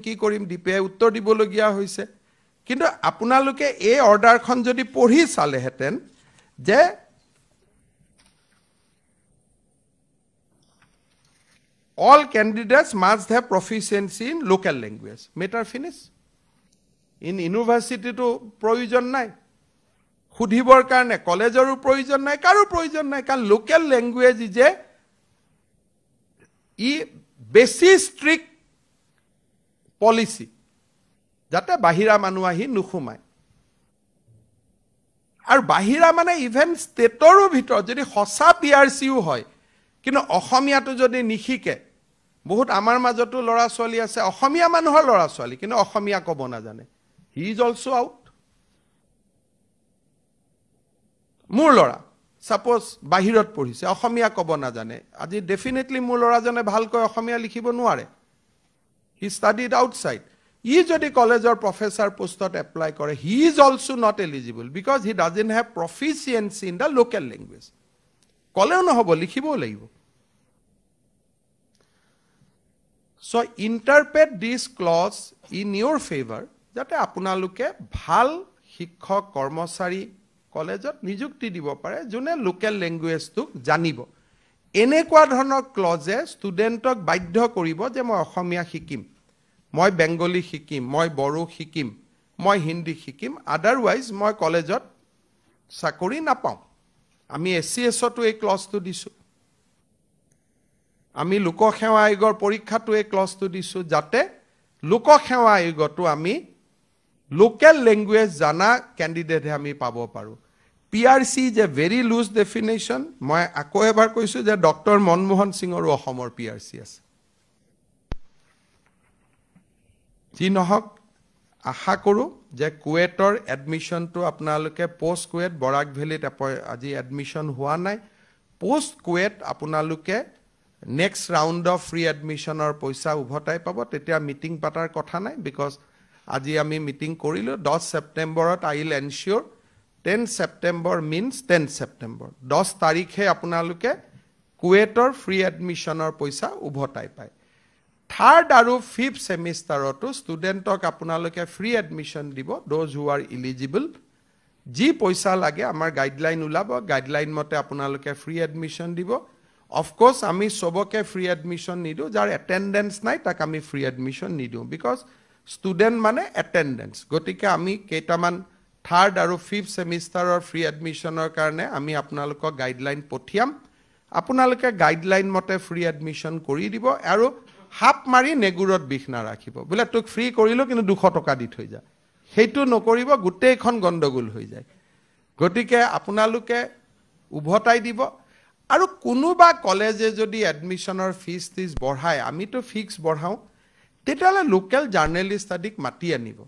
DPI উত্তৰ দিবলগীয়া হৈছে। কিন্তু আপোনালোকে এই অৰ্ডাৰখন যদি পঢ়ি চালেহেঁতেন যে all candidates must have proficiency in local language. Matter finish. In university to provision নাই, সুধিবৰ কাৰণে কলেজৰো প্ৰয়োজন নাই, কাৰো প্ৰয়োজন নাই। কাৰণ লোকেল লেংগুৱেজ যে ই বেছি ষ্ট্ৰিক্ট পলিচি, যাতে বাহিৰা মানুহ আহি নুসুমায়। আৰু বাহিৰা মানে ইভেন ষ্টেটৰো ভিতৰত যদি সঁচা PRCও হয়, কিন্তু অসমীয়াটো যদি নিশিকে, বহুত আমাৰ মাজতো ল'ৰা ছোৱালী আছে, অসমীয়া মানুহৰ ল'ৰা ছোৱালী, কিন্তু অসমীয়া ক'ব নাজানে, হি ইজ অলছ' আউট। মোৰ ল'ৰা সাপোজ বাহিৰত পঢ়িছে অসমীয়া ক'ব নাজানে আজি ডেফিনেটলি মোৰ ল'ৰাজনে ভালকৈ অসমীয়া লিখিব নোৱাৰে হি ষ্টাডিড আউটসাইড ই যদি কলেজৰ প্ৰফেসৰ পোষ্টত এপ্লাই কৰে he is also not eligible because he doesn't have proficiency in the local language কলেও নহব লিখিবও লাগিব so interpret this clause in your favour যাতে আপোনালোকে ভাল শিক্ষক কৰ্মচাৰী কলেজত নিযুক্তি দিব পাৰে যোনে লোকেল ল্যাঙ্গুৱেজটো জানিব এনেকুৱা ধৰণৰ ক্লজে ষ্টুডেণ্টক বাধ্য কৰিব যে মই অসমীয়া শিকিম মই বেংগলী শিকিম মই বড়ো শিকিম মই হিন্দী শিকিম আদাৰৱাইজ মই কলেজত চাকৰি নাপাওঁ আমি এসিএছটো এই ক্লজটো দিছো আমি লোকসেৱা আয়োগৰ পৰীক্ষাটো এই ক্লজটো দিছো যাতে লোকসেৱা আয়োগটো আমি লোকেল ল্যাঙ্গুৱেজ জানা ক্যান্ডিডেট আমি পাব পাৰো PRC is a very loose definition মই আকৌ এবাৰ কৈছো যে ডক্টৰ মনমোহন সিংৰ অসমৰ PRC আছে যি নহক আশা কৰো যে কুৱেটৰ এডমিশনটো আপোনালোকে পোষ্ট কুৱেট বৰাক ভেলিত আজি এডমিশন হোৱা নাই পোষ্ট কুৱেট আপোনালোকে নেক্সট ৰাউণ্ড অফ ফ্ৰী এডমিশনৰ পইচা উভতাই পাব তেতিয়া মিটিং পাতাৰ কথা নাই বিকজ আজি আমি মিটিং কৰিলো 10 সেপ্টেম্বৰত আই উইল এনশ্যোৰ 10 September means 10 September 10 তাৰিখে আপোনালোকে কুৱেটৰ ফ্ৰী এডমিশনৰ পইচা উভতাই পায় থাৰ্ড আৰু ফিফথ সেমিষ্টাৰতো ষ্টুডেণ্টক আপোনালোকে ফ্ৰী এডমিশন দিব দোজ হু আৰ এলিজিবল যি পইচা লাগে আমাৰ গাইডলাইন ওলাব গাইডলাইন মতে আপোনালোকে ফ্ৰী এডমিশন দিব অফ কোৰ্স আমি সবকে ফ্ৰী এডমিশন নিদো যাৰ এটেন্ডেন্স নাই তাক আমি ফ্ৰী এডমিশন নিদো বিকজ ষ্টুডেণ্ট মানে এটেন্ডেন্স গতিকে আমি কেইটামান থাৰ্ড আৰু ফিফথ সেমিষ্টাৰৰ ফ্ৰী এডমিশনৰ কাৰণে আমি আপোনালোকক গাইডলাইন পঠিয়াম আপোনালোকে গাইডলাইন মতে ফ্ৰী এডমিশন কৰি দিব আৰু হাপ মাৰি নেগুৰত বিখ না ৰাখিব বলে তোক ফ্ৰী কৰিলো কিন্তু 200 টকা দি থৈ যা হেইটো নকৰিব গুটেইখন গণ্ডগোল হৈ যায় গতিকে আপোনালোকে উভতাই দিব আৰু কোনোবা কলেজে যদি এডমিশনৰ ফিস বঢ়ায় আমিতো ফিক্স বঢ়াও তেতিয়ালে লোকেল জাৰ্নেলিষ্ট আদিক মাতি আনিব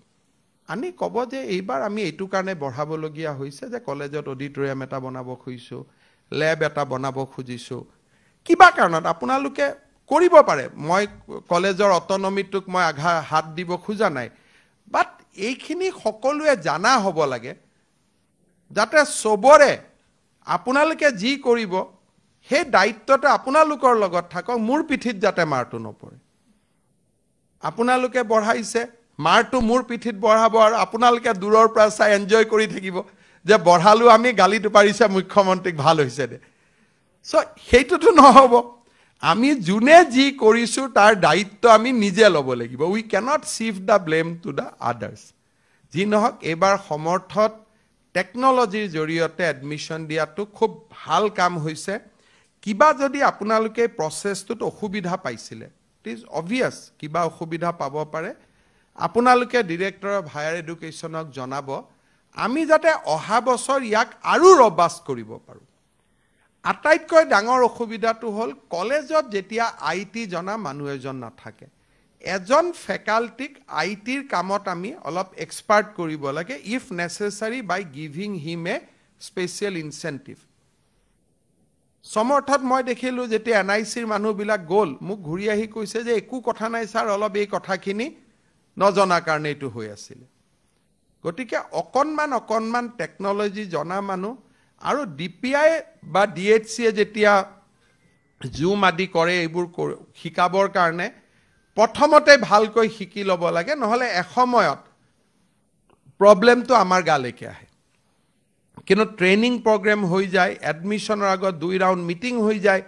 আনি কব যে এইবাৰ আমি এইটো কাৰণে বঢ়াবলগীয়া হৈছে যে কলেজত অডিটৰিয়াম এটা বনাব খুজিছো ল্যাব এটা বনাব খুজিছো কিবা কাৰণত আপোনালোকে কৰিব পাৰে মই কলেজৰ অটনমিটোক মই আঘা হাত দিব খোজা নাই বাট এইখিনি সকলোৱে জানা হ'ব লাগে যাতে সবৰে আপোনালোকে যি কৰিব হে দায়িত্বটো আপোনালোকৰ লগত থাকক মোৰ পিঠিত যাতে মাৰটো নপৰে আপোনালোকে বঢ়াইছে মাৰটো মোৰ পিঠিত বঢ়াব আৰু আপোনালোকে দূৰৰ পৰা চাই এনজয় কৰি থাকিব যে বঢ়ালো আমি গালিটো পাৰিছে মুখ্যমন্ত্ৰীক ভাল হৈছে দে সো হেইটোটো নহব আমি জুনে যি কৰিছো তাৰ দায়িত্ব আমি নিজে ল'ব লাগিব we cannot shift the blame to the others যি নহক এবাৰ সমৰ্থত টেকনলজিৰ জৰিয়তে এডমিশন দিয়াটো খুব ভাল কাম হৈছে কিবা যদি আপোনালোকে প্ৰসেসটোত অসুবিধা পাইছিলে ইট ইজ অবভিয়াস কিবা অসুবিধা পাব পাৰে আপোনালোকে ডিৰেক্টৰ অফ হায়াৰ এডুকেশ্যনক জনাব আমি যাতে অহা বছৰ ইয়াক আৰু ৰবাস্ট কৰিব পাৰো আটাইতকৈ ডাঙৰ অসুবিধাটো হল কলেজত যেতিয়া আইটি জনা মানুহ এজন নাথাকে এজন ফেকাল্টিক আইটিৰ কামত আমি অলপ এক্সপাৰ্ট কৰিব লাগে if necessary by giving him a special incentive সমৰ্থত মই দেখিলো যেতিয়া এনআইসিৰ মানুহবিলাক গল মোক ঘূৰি আহি কৈছে যে একো কথা নাই স্যাৰ অলপ এই কথাখিনি নজনা কাৰণে এটো হৈ আছিল গতিকে অকনমান টেকনলজি জনা মানুহ আৰু ডিপিআই বা ডিএইচসি যেতিয়া জুম আদি কৰে এইবোৰ শিকাবৰ কাৰণে প্ৰথমতে ভালকৈ শিকি ল'ব লাগে নহলে এসময়ত প্ৰবলেমটো আমাৰ গালৈকে আহে কিন্তু ট্ৰেইনিং প্ৰগ্ৰাম হৈ যায় এডমিশনৰ আগত 2 ৰাউণ্ড মিটিং হৈ যায়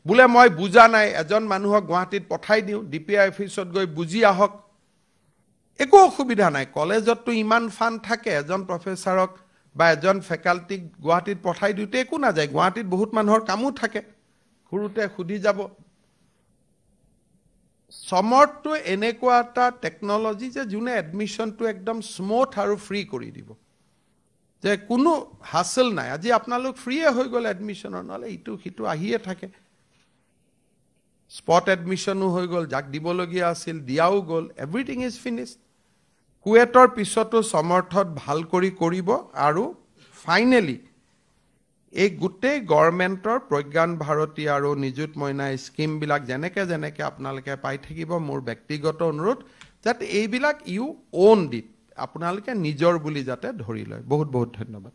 বুলে মই বুজা নাই এজন মানুহক গুৱাহাটীত পঠাই দিও ডিপিআই অফিসত গৈ বুজি আহক একো অসুবিধা নাই কলেজতটো ইমান ফান থাকে এজন প্ৰফেসৰক বা এজন ফেকাল্টিক গুৱাহাটীত পঠাই দিওতে একো না যায় গুৱাহাটীত বহুত মানুহৰ কামো থাকে খুৰুতে খুদি যাব সমৰ্থটো এনেকুৱা এটা টেকনলজি যে জুনে এডমিশনটো একদম স্মুথ আৰু ফ্ৰী কৰি দিব যে কোনো হাসল নাই আজি আপোনালোক ফ্ৰীয়ে হৈ গল এডমিশনৰ নহলে ইটো হিটো আহিয়ে থাকে স্পট এডমিশনো হৈ গল যাক দিবলগীয়া আছিল দিয়াও গল এভৰিথিং ইজ ফিনিশড কুৱেটৰ পিছতো সমৰ্থত ভাল কৰি কৰিব আৰু ফাইনালি এই গোটেই গভৰ্ণমেণ্টৰ প্ৰজ্ঞান ভাৰতী আৰু নিযুত মইনা স্কিমবিলাক যেনেকৈ আপোনালোকে পাই থাকিব, মোৰ ব্যক্তিগত অনুৰোধ যাতে এইবিলাক ইউ অ'ন দিত আপোনালোকে নিজৰ বুলি যাতে ধৰি লয়। বহুত বহুত ধন্যবাদ।